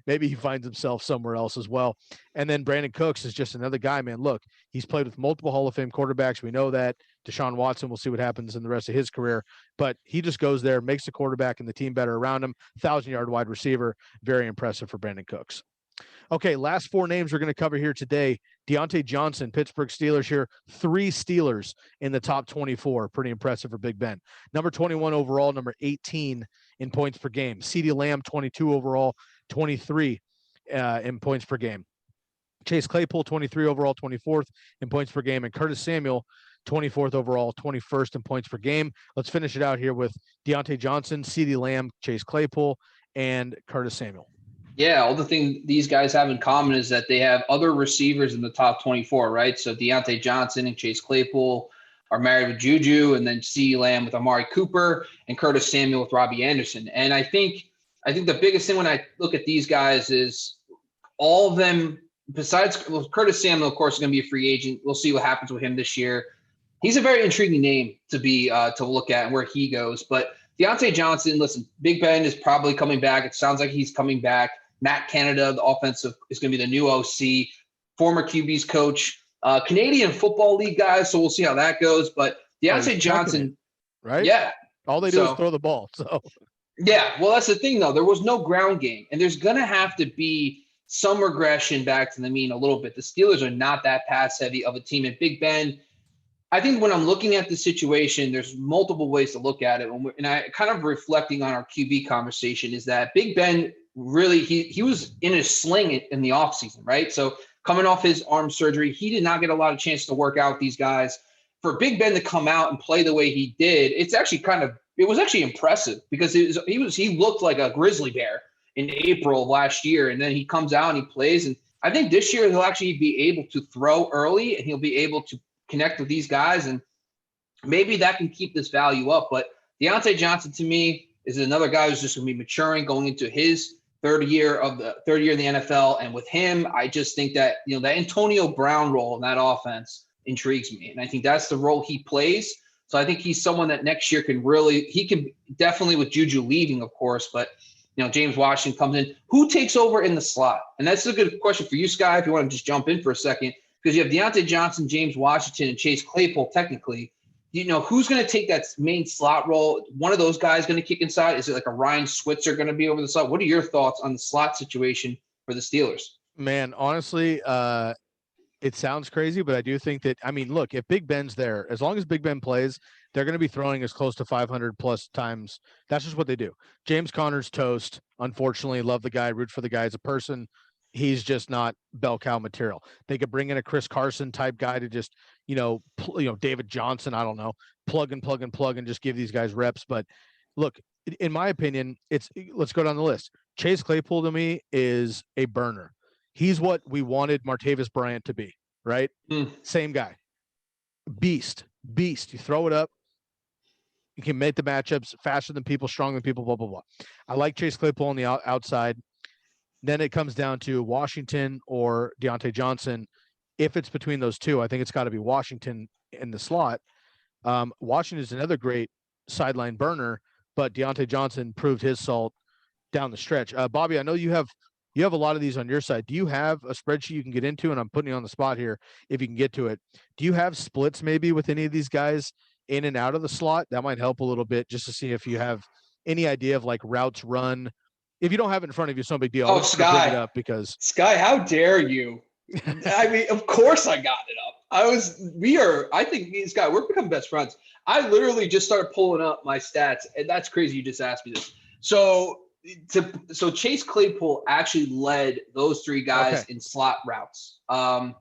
he finds himself somewhere else as well. And then Brandon Cooks is just another guy, man. Look, he's played with multiple Hall of Fame quarterbacks. We know that. Deshaun Watson, we'll see what happens in the rest of his career. But he just goes there, makes the quarterback and the team better around him. 1,000-yard wide receiver. Very impressive for Brandon Cooks. Okay, last four names we're going to cover here today. Deontay Johnson, Pittsburgh Steelers here. 3 Steelers in the top 24. Pretty impressive for Big Ben. Number 21 overall, number 18 in points per game. CeeDee Lamb, 22 overall, 23 in points per game. Chase Claypool, 23 overall, 24th in points per game. And Curtis Samuel, 24th overall, 21st in points per game. Let's finish it out here with Deontay Johnson, CeeDee Lamb, Chase Claypool, and Curtis Samuel. Yeah, all the thing these guys have in common is that they have other receivers in the top 24, right? So Deontay Johnson and Chase Claypool are married with Juju, and then CeeDee Lamb with Amari Cooper, and Curtis Samuel with Robbie Anderson. And I think the biggest thing when I look at these guys is all of them, besides Curtis Samuel, of course, is going to be a free agent. We'll see what happens with him this year. He's a very intriguing name to be to look at and where he goes. But Deontay Johnson, listen, Big Ben is probably coming back. It sounds like he's coming back. Matt Canada, the offensive, is going to be the new OC, former QB's coach, Canadian Football League guys. So we'll see how that goes. But Deontay Johnson, right? Yeah. All they do is throw the ball. So yeah, well, that's the thing, though. There was no ground game, and there's going to have to be some regression back to the mean a little bit. The Steelers are not that pass heavy of a team. And Big Ben, I think when I'm looking at the situation, there's multiple ways to look at it. And I kind of reflecting on our QB conversation is that Big Ben really, he was in a sling in the offseason, right? So coming off his arm surgery, he did not get a lot of chance to work out with these guys. For Big Ben to come out and play the way he did, it was actually impressive because he looked like a grizzly bear in April of last year. And then he comes out and he plays. And I think this year he'll actually be able to throw early and he'll be able to connect with these guys. And maybe that can keep this value up. But Deontay Johnson, to me, is another guy who's just going to be maturing, going into his third year in the NFL. And with him, I just think that, that Antonio Brown role in that offense intrigues me. And I think that's the role he plays. So I think he's someone that next year he can definitely, with Juju leaving, of course, but James Washington comes in. Who takes over in the slot? And that's a good question for you, Sky, if you want to just jump in for a second, because you have Deontay Johnson, James Washington, and Chase Claypool technically. Who's going to take that main slot role? One of those guys going to kick inside? Is it like a Ryan Switzer going to be over the slot? What are your thoughts on the slot situation for the Steelers? Man, honestly, it sounds crazy, but I do think that, look, if Big Ben's there, as long as Big Ben plays, they're going to be throwing as close to 500 plus times. That's just what they do. James Conner's toast. Unfortunately, love the guy, root for the guy as a person. He's just not bell cow material. They could bring in a Chris Carson type guy to just, David Johnson, I don't know, plug and just give these guys reps. But look, in my opinion, let's go down the list. Chase Claypool to me is a burner. He's what we wanted Martavis Bryant to be, right? Same guy. Beast. You throw it up. You can make the matchups faster than people, stronger than people, blah, blah, blah. I like Chase Claypool on the outside. Then it comes down to Washington or Deontay Johnson. If it's between those two, I think it's got to be Washington in the slot. Washington is another great sideline burner, but Deontay Johnson proved his salt down the stretch. Bobby, I know you have a lot of these on your side. Do you have a spreadsheet you can get into? And I'm putting you on the spot here if you can get to it. Do you have splits maybe with any of these guys in and out of the slot? That might help a little bit just to see if you have any idea of like routes run. If you don't have it in front of you, it's no big deal. Oh, Sky, bring it up because Sky, how dare you? Of course I got it up. I think me and Sky, we're becoming best friends. I literally just started pulling up my stats, and that's crazy you just asked me this. So Chase Claypool actually led those three guys in slot routes. Now,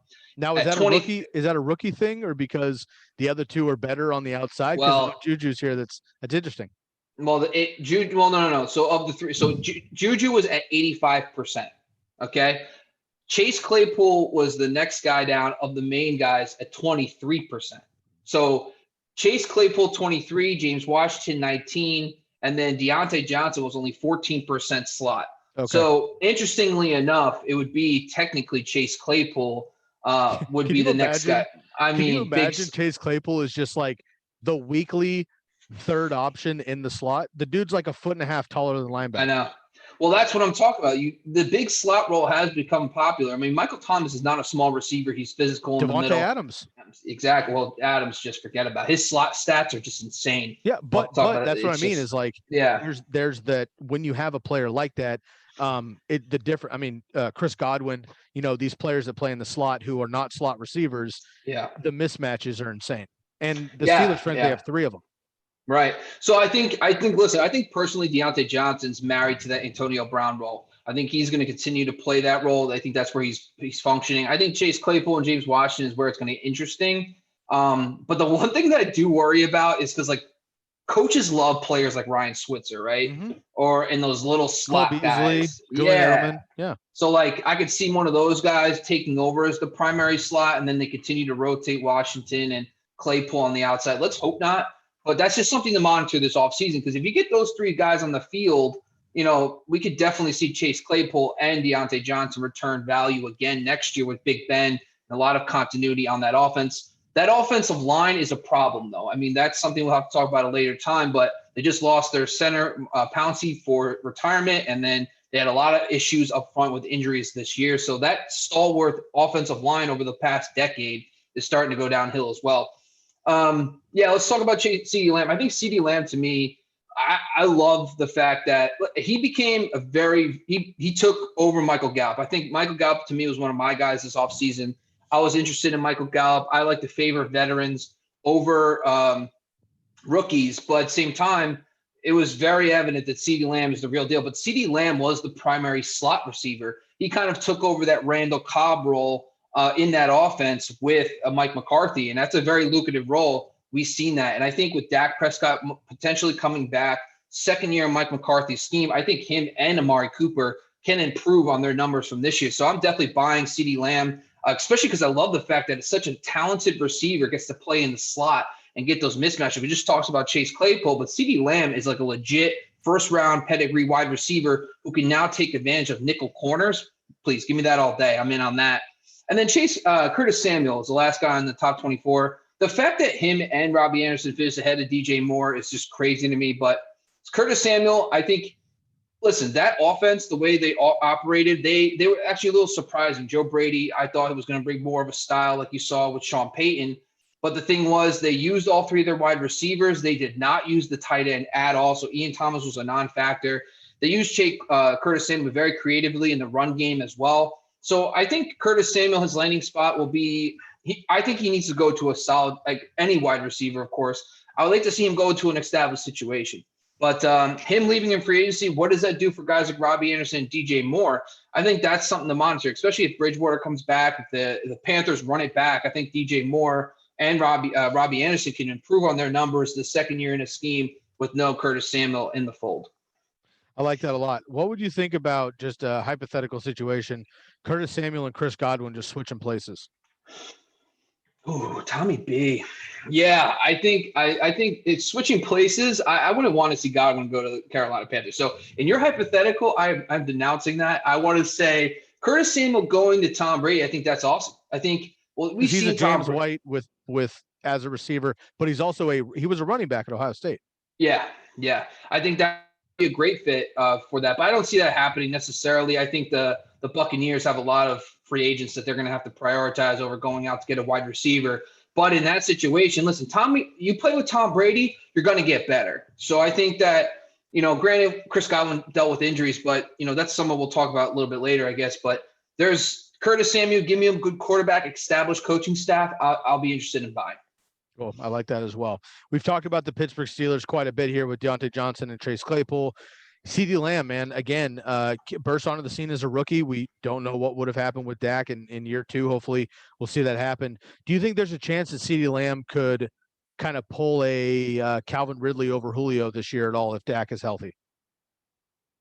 is that a rookie? Is that a rookie thing, or because the other two are better on the outside? Well, Juju's here. That's interesting. Well, no. So of the three, Juju was at 85%. Okay. Chase Claypool was the next guy down of the main guys at 23%. So Chase Claypool 23, James Washington 19, and then Deontay Johnson was only 14% slot. Okay. So interestingly enough, it would be technically Chase Claypool would be the next guy. Can you imagine Chase Claypool is just like the weekly third option in the slot? The dude's like 1.5 feet taller than linebacker. I know. Well, that's what I'm talking about. The big slot role has become popular. Michael Thomas is not a small receiver. He's physical in the middle. Devonte Adams. Exactly. Well, Adams, just forget about it. His slot stats are just insane. Yeah, but that's what I mean is like, there's that when you have a player like that, Chris Godwin, these players that play in the slot who are not slot receivers, the mismatches are insane. And the Steelers, frankly, have 3 of them. Right. So I think personally, Deontay Johnson's married to that Antonio Brown role. I think he's going to continue to play that role. I think that's where he's functioning. I think Chase Claypool and James Washington is where it's going to get interesting. But the one thing that I do worry about is because coaches love players like Ryan Switzer, right? Mm-hmm. Or in those little slot guys. Julian Edelman. Yeah. So I could see one of those guys taking over as the primary slot, and then they continue to rotate Washington and Claypool on the outside. Let's hope not. But that's just something to monitor this offseason, because if you get those 3 guys on the field, we could definitely see Chase Claypool and Deontay Johnson return value again next year with Big Ben and a lot of continuity on that offense. That offensive line is a problem, though. I mean, that's something we'll have to talk about at a later time, but they just lost their center, Pouncey, for retirement, and then they had a lot of issues up front with injuries this year. So that stalwart offensive line over the past decade is starting to go downhill as well. Let's talk about CeeDee Lamb. I think CeeDee Lamb, to me, I love the fact that he became he took over Michael Gallup. I think Michael Gallup, to me, was one of my guys this offseason. I was interested in Michael Gallup. I like to favor veterans over rookies, but at the same time, it was very evident that CeeDee Lamb is the real deal. But CeeDee Lamb was the primary slot receiver. He kind of took over that Randall Cobb role in that offense with Mike McCarthy, and that's a very lucrative role. We've seen that. And I think with Dak Prescott potentially coming back, second year in Mike McCarthy's scheme, I think him and Amari Cooper can improve on their numbers from this year. So I'm definitely buying CeeDee Lamb, especially because I love the fact that it's such a talented receiver, gets to play in the slot and get those mismatches. We just talked about Chase Claypool, but CeeDee Lamb is like a legit first-round pedigree wide receiver who can now take advantage of nickel corners. Please, give me that all day. I'm in on that. And then Curtis Samuel is the last guy in the top 24. The fact that him and Robbie Anderson finished ahead of DJ Moore is just crazy to me. But Curtis Samuel, I think, listen, that offense, the way they operated, they were actually a little surprising. Joe Brady, I thought he was going to bring more of a style like you saw with Sean Payton. But the thing was, they used all 3 of their wide receivers. They did not use the tight end at all. So Ian Thomas was a non-factor. They used Curtis Samuel very creatively in the run game as well. So I think Curtis Samuel, his landing spot will be I think he needs to go to a solid, like any wide receiver, of course. I would like to see him go to an established situation. But him leaving in free agency, what does that do for guys like Robbie Anderson and DJ Moore? I think that's something to monitor, especially if Bridgewater comes back, if the Panthers run it back. I think DJ Moore and Robbie Anderson can improve on their numbers the second year in a scheme with no Curtis Samuel in the fold. I like that a lot. What would you think about just a hypothetical situation, Curtis Samuel and Chris Godwin just switching places? Ooh, Tommy B. Yeah, I think it's switching places. I wouldn't want to see Godwin go to the Carolina Panthers. So in your hypothetical, I'm denouncing that. I want to say Curtis Samuel going to Tom Brady. I think that's awesome. I think we've seen James White with as a receiver, but he's also he was a running back at Ohio State. Yeah. I think that would be a great fit for that, but I don't see that happening necessarily. I think the Buccaneers have a lot of free agents that they're going to have to prioritize over going out to get a wide receiver. But in that situation, listen, you play with Tom Brady, you're going to get better. So I think that, granted, Chris Godwin dealt with injuries, but, that's something we'll talk about a little bit later, I guess. But there's Curtis Samuel, give me a good quarterback, established coaching staff. I'll be interested in buying. Cool. I like that as well. We've talked about the Pittsburgh Steelers quite a bit here with Deontay Johnson and Chase Claypool. CeeDee Lamb, man, again, burst onto the scene as a rookie. We don't know what would have happened with Dak in year 2. Hopefully, we'll see that happen. Do you think there's a chance that CeeDee Lamb could kind of pull a Calvin Ridley over Julio this year at all if Dak is healthy?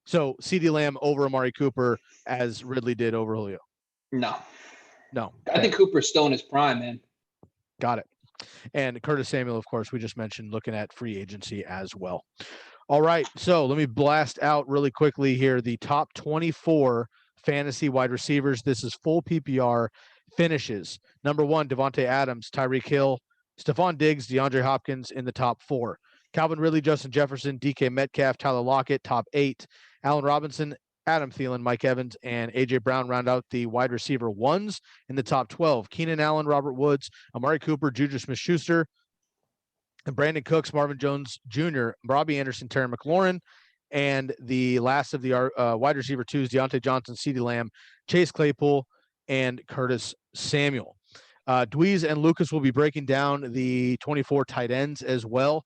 So CeeDee Lamb over Amari Cooper as Ridley did over Julio? No. I think Cooper's still in his prime, man. Got it. And Curtis Samuel, of course, we just mentioned, looking at free agency as well. All right, so let me blast out really quickly here the top 24 fantasy wide receivers. This is full PPR finishes. Number 1, Devonte Adams, Tyreek Hill, Staphon Diggs, DeAndre Hopkins in the top 4. Calvin Ridley, Justin Jefferson, DK Metcalf, Tyler Lockett, top 8. Allen Robinson, Adam Thielen, Mike Evans, and A.J. Brown round out the wide receiver ones in the top 12. Keenan Allen, Robert Woods, Amari Cooper, Juju Smith-Schuster, and Brandon Cooks, Marvin Jones Jr., Robbie Anderson, Terry McLaurin, And the last of the wide receiver twos, Deontay Johnson, CeeDee Lamb, Chase Claypool, and Curtis Samuel. Dweez and Lucas will be breaking down the 24 tight ends as well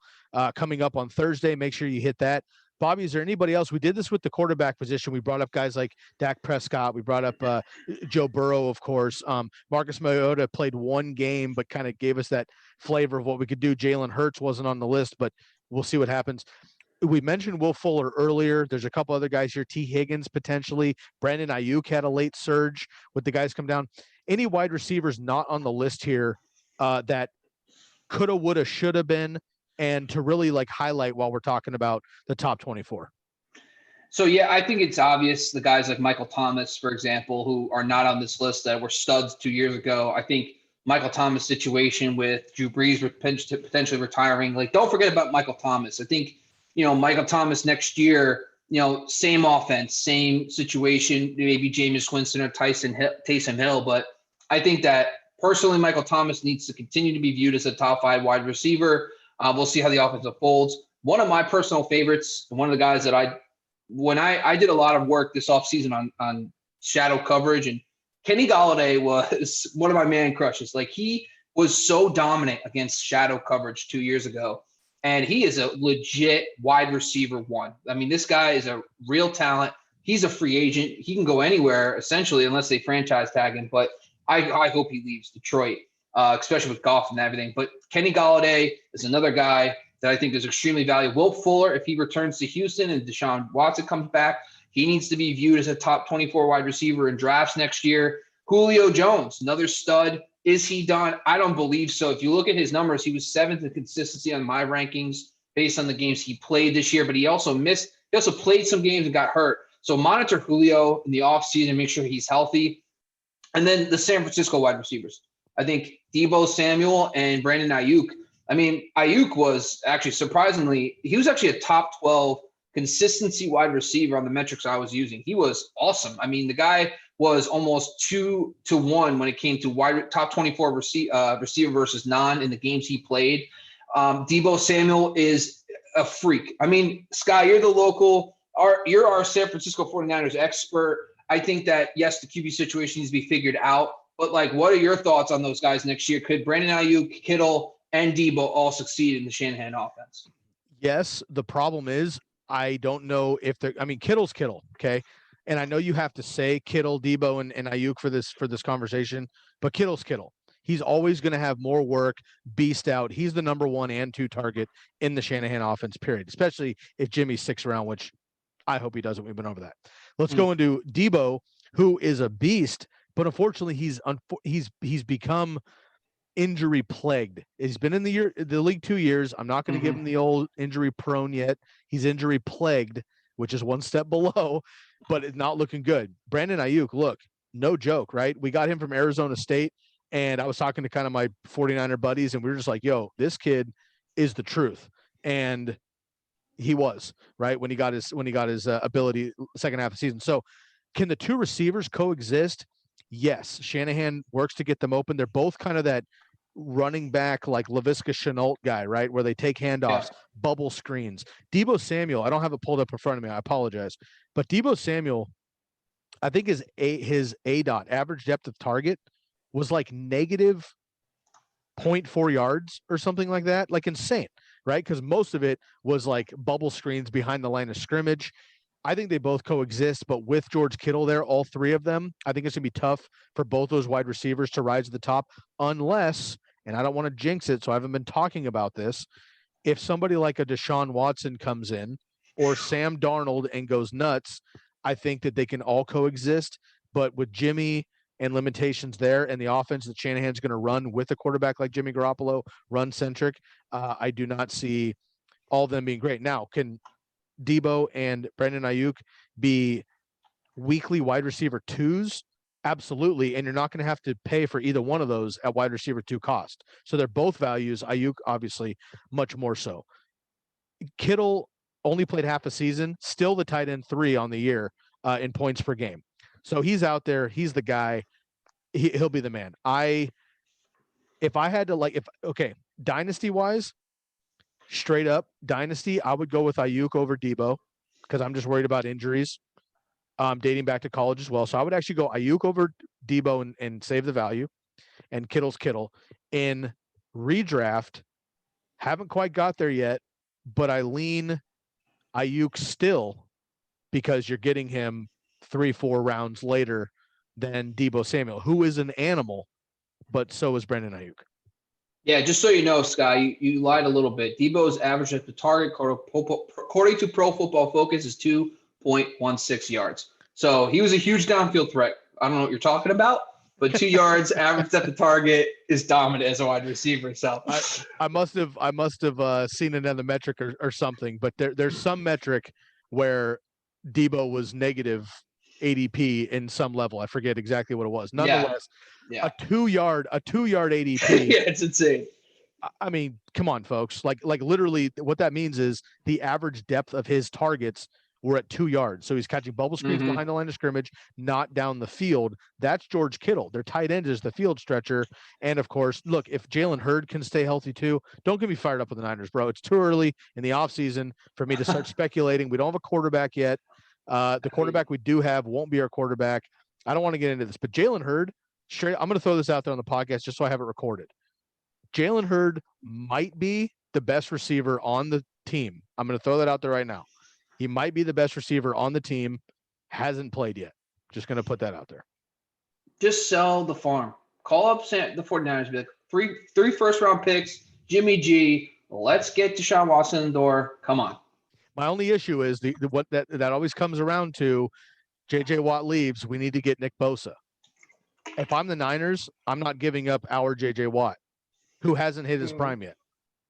coming up on Thursday. Make sure you hit that. Bobby, is there anybody else? We did this with the quarterback position. We brought up guys like Dak Prescott. We brought up Joe Burrow, of course. Marcus Mariota played one game, but kind of gave us that flavor of what we could do. Jalen Hurts wasn't on the list, but we'll see what happens. We mentioned Will Fuller earlier. There's a couple other guys here. T. Higgins, potentially. Brandon Ayuk had a late surge with the guys come down. Any wide receivers not on the list here that coulda, woulda, shoulda been, and to really like highlight while we're talking about the top 24? So, yeah, I think it's obvious the guys like Michael Thomas, for example, who are not on this list that were studs 2 years ago. I think Michael Thomas' situation with Drew Brees potentially retiring. Like, don't forget about Michael Thomas. I think, Michael Thomas next year, same offense, same situation, maybe Jameis Winston or Taysom Hill. But I think that personally, Michael Thomas needs to continue to be viewed as a top 5 wide receiver. We'll see how the offense unfolds. One of my personal favorites, one of the guys that when I did a lot of work this offseason on shadow coverage, and Kenny Golladay was one of my man crushes. Like, he was so dominant against shadow coverage 2 years ago. And he is a legit wide receiver one. I mean, this guy is a real talent. He's a free agent. He can go anywhere, essentially, unless they franchise tag him. But I hope he leaves Detroit, especially with Goff and everything. But Kenny Golladay is another guy that I think is extremely valuable. Will Fuller, if he returns to Houston and Deshaun Watson comes back, he needs to be viewed as a top 24 wide receiver in drafts next year. Julio Jones, another stud. Is he done? I don't believe so. If you look at his numbers, he was 7th in consistency on my rankings based on the games he played this year, but he also played some games and got hurt. So monitor Julio in the offseason, make sure he's healthy. And then the San Francisco wide receivers. I think Debo Samuel and Brandon Ayuk. I mean, Ayuk was actually surprisingly, he was actually a top 12 consistency wide receiver on the metrics I was using. He was awesome. I mean, the guy was almost 2-to-1 when it came to top 24 receiver versus non in the games he played. Debo Samuel is a freak. I mean, Sky, you're you're our San Francisco 49ers expert. I think that, yes, the QB situation needs to be figured out, but like, what are your thoughts on those guys next year? Could Brandon Ayuk, Kittle, and Debo all succeed in the Shanahan offense? Yes. The problem is, I don't know if Kittle's Kittle. Okay. And I know you have to say Kittle, Debo, and Ayuk for this conversation, but Kittle's Kittle. He's always going to have more work, beast out. He's the number 1 and 2 target in the Shanahan offense, period, especially if Jimmy sticks around, which I hope he doesn't. We've been over that. Let's go into Debo, who is a beast, but unfortunately he's become injury plagued. He's been in the league 2 years. I'm not going to give him the old injury prone yet. He's injury plagued, which is one step below, but it's not looking good. Brandon Ayuk, look, no joke, right? We got him from Arizona State, and I was talking to kind of my 49er buddies, and we were just like, yo, this kid is the truth. And he was, right, when he got his ability second half of the season. So can the two receivers coexist? Yes. Shanahan works to get them open. They're both kind of that running back like Laviska Shenault guy, right, where they take handoffs, bubble screens. Debo Samuel, I don't have it pulled up in front of me, I apologize, but Debo Samuel, I think his ADOT, average depth of target, was like negative 0.4 yards or something like that, like insane, right? Because most of it was like bubble screens behind the line of scrimmage. I think they both coexist, but with George Kittle there, all three of them, I think it's going to be tough for both those wide receivers to rise to the top unless, and I don't want to jinx it, so I haven't been talking about this, if somebody like a Deshaun Watson comes in or Sam Darnold and goes nuts, I think that they can all coexist. But with Jimmy and limitations there and the offense that Shanahan's going to run with a quarterback like Jimmy Garoppolo, run-centric, I do not see all of them being great. Now, can Debo and Brandon Ayuk be weekly wide receiver 2s? Absolutely. And you're not going to have to pay for either one of those at wide receiver 2 cost. So they're both values. Ayuk, obviously, much more so. Kittle only played half a season, still the tight end 3 on the year in points per game. So he's out there. He's the guy. He'll be the man. If I had to dynasty wise, straight up dynasty, I would go with Ayuk over Debo. because I'm just worried about injuries dating back to college as well. So I would actually go Ayuk over Debo and save the value, and Kittle's Kittle. In redraft, haven't quite got there yet, but I lean Ayuk still because you're getting him 3-4 rounds later than Debo Samuel, who is an animal, but so is Brandon Ayuk. Yeah, just so you know, Sky, you lied a little bit. Debo's average at the target, according to Pro Football Focus, is 2.16 yards. So he was a huge downfield threat. I don't know what you're talking about, but 2 yards average at the target is dominant as a wide receiver. So I must have seen another metric or something, but there's some metric where Debo was negative ADP in some level. I forget exactly what it was. Nonetheless, a 2 yard ADP. Yeah, it's insane. I mean, come on, folks. Like literally what that means is the average depth of his targets were at 2 yards. So he's catching bubble screens behind the line of scrimmage, not down the field. That's George Kittle. Their tight end is the field stretcher. And of course, look, if Jalen Hurd can stay healthy too, don't get me fired up with the Niners, bro. It's too early in the offseason for me to start speculating. We don't have a quarterback yet. The quarterback we do have won't be our quarterback. I don't want to get into this, but Jalen Hurd, straight, I'm going to throw this out there on the podcast just so I have it recorded. Jalen Hurd might be the best receiver on the team. I'm going to throw that out there right now. He might be the best receiver on the team. Hasn't played yet. Just going to put that out there. Just sell the farm. Call up the 49ers. Be like, three first-round picks, Jimmy G. Let's get Deshaun Watson in the door. Come on. My only issue is what that always comes around to. J.J. Watt leaves. We need to get Nick Bosa. If I'm the Niners, I'm not giving up our J.J. Watt, who hasn't hit his prime yet,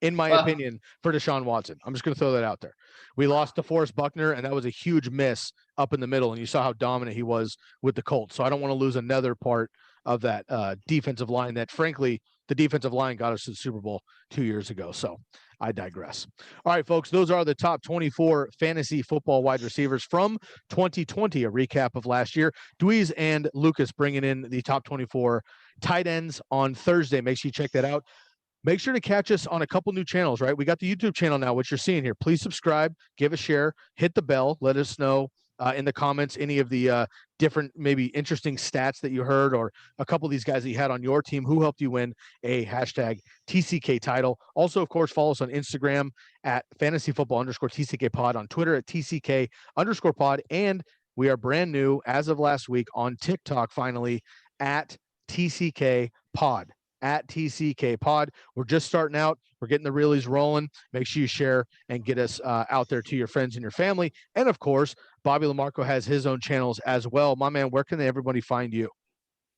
in my opinion, for Deshaun Watson. I'm just going to throw that out there. We lost to DeForest Buckner, and that was a huge miss up in the middle, and you saw how dominant he was with the Colts. So I don't want to lose another part of that defensive line that, frankly, the defensive line got us to the Super Bowl 2 years ago. So I digress. All right, folks, those are the top 24 fantasy football wide receivers from 2020, a recap of last year. Dweez and Lucas bringing in the top 24 tight ends on Thursday. Make sure you check that out. Make sure to catch us on a couple new channels, right? We got the YouTube channel now, which you're seeing here. Please subscribe, give a share, hit the bell. Let us know in the comments any of the different, maybe interesting stats that you heard, or a couple of these guys that you had on your team who helped you win a hashtag TCK title. Also, of course, follow us on Instagram at fantasyfootball_TCK pod, on Twitter at TCK_pod. And we are brand new as of last week on TikTok, finally, at TCK pod. At TCK pod. We're just starting out. We're getting the reelies rolling. Make sure you share and get us out there to your friends and your family. And of course, Bobby Lamarco has his own channels as well. My man, where can everybody find you?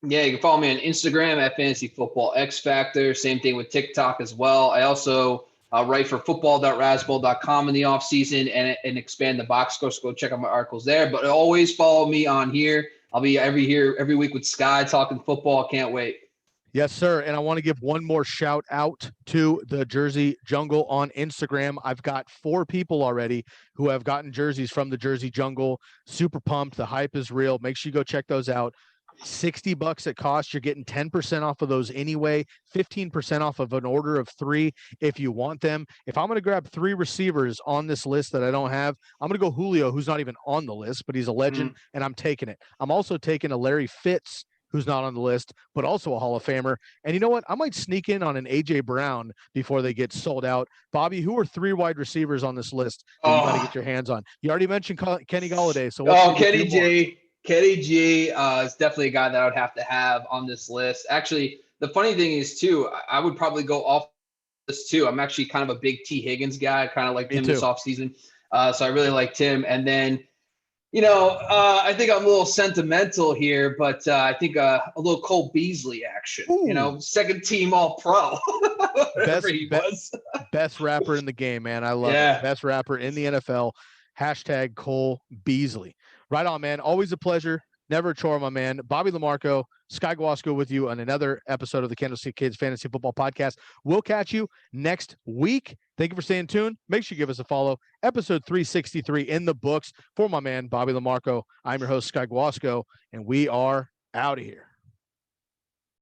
Yeah, you can follow me on Instagram at Fantasy Football X Factor. Same thing with TikTok as well. I also write for football.razzball.com in the off season and expand the box score. So go check out my articles there. But always follow me on here. I'll be every week with Sky talking football. Can't wait. Yes, sir. And I want to give one more shout out to the Jersey Jungle on Instagram. I've got 4 people already who have gotten jerseys from the Jersey Jungle. Super pumped. The hype is real. Make sure you go check those out. $60 at cost. You're getting 10% off of those anyway, 15% off of an order of 3 if you want them. If I'm going to grab 3 receivers on this list that I don't have, I'm going to go Julio, who's not even on the list, but he's a legend, and I'm taking it. I'm also taking a Larry Fitz, who's not on the list, but also a Hall of Famer. And you know what? I might sneak in on an A.J. Brown before they get sold out. Bobby, who are 3 wide receivers on this list that you got to get your hands on? You already mentioned Kenny Golladay. So Kenny G. Kenny G is definitely a guy that I would have to have on this list. Actually, the funny thing is, too, I would probably go off this, too. I'm actually kind of a big T. Higgins guy. I kind of like him this offseason. So I really liked him. And then, I think I'm a little sentimental here, but I think a little Cole Beasley action. Ooh. Second team All-Pro. Best rapper in the game, man. I love it. Best rapper in the NFL. Hashtag Cole Beasley. Right on, man. Always a pleasure. Never a chore, my man. Bobby Lamarco, Sky Guasco with you on another episode of the Candlestick Kids Fantasy Football Podcast. We'll catch you next week. Thank you for staying tuned. Make sure you give us a follow. Episode 363 in the books. For my man, Bobby Lamarco, I'm your host, Sky Guasco, and we are out of here.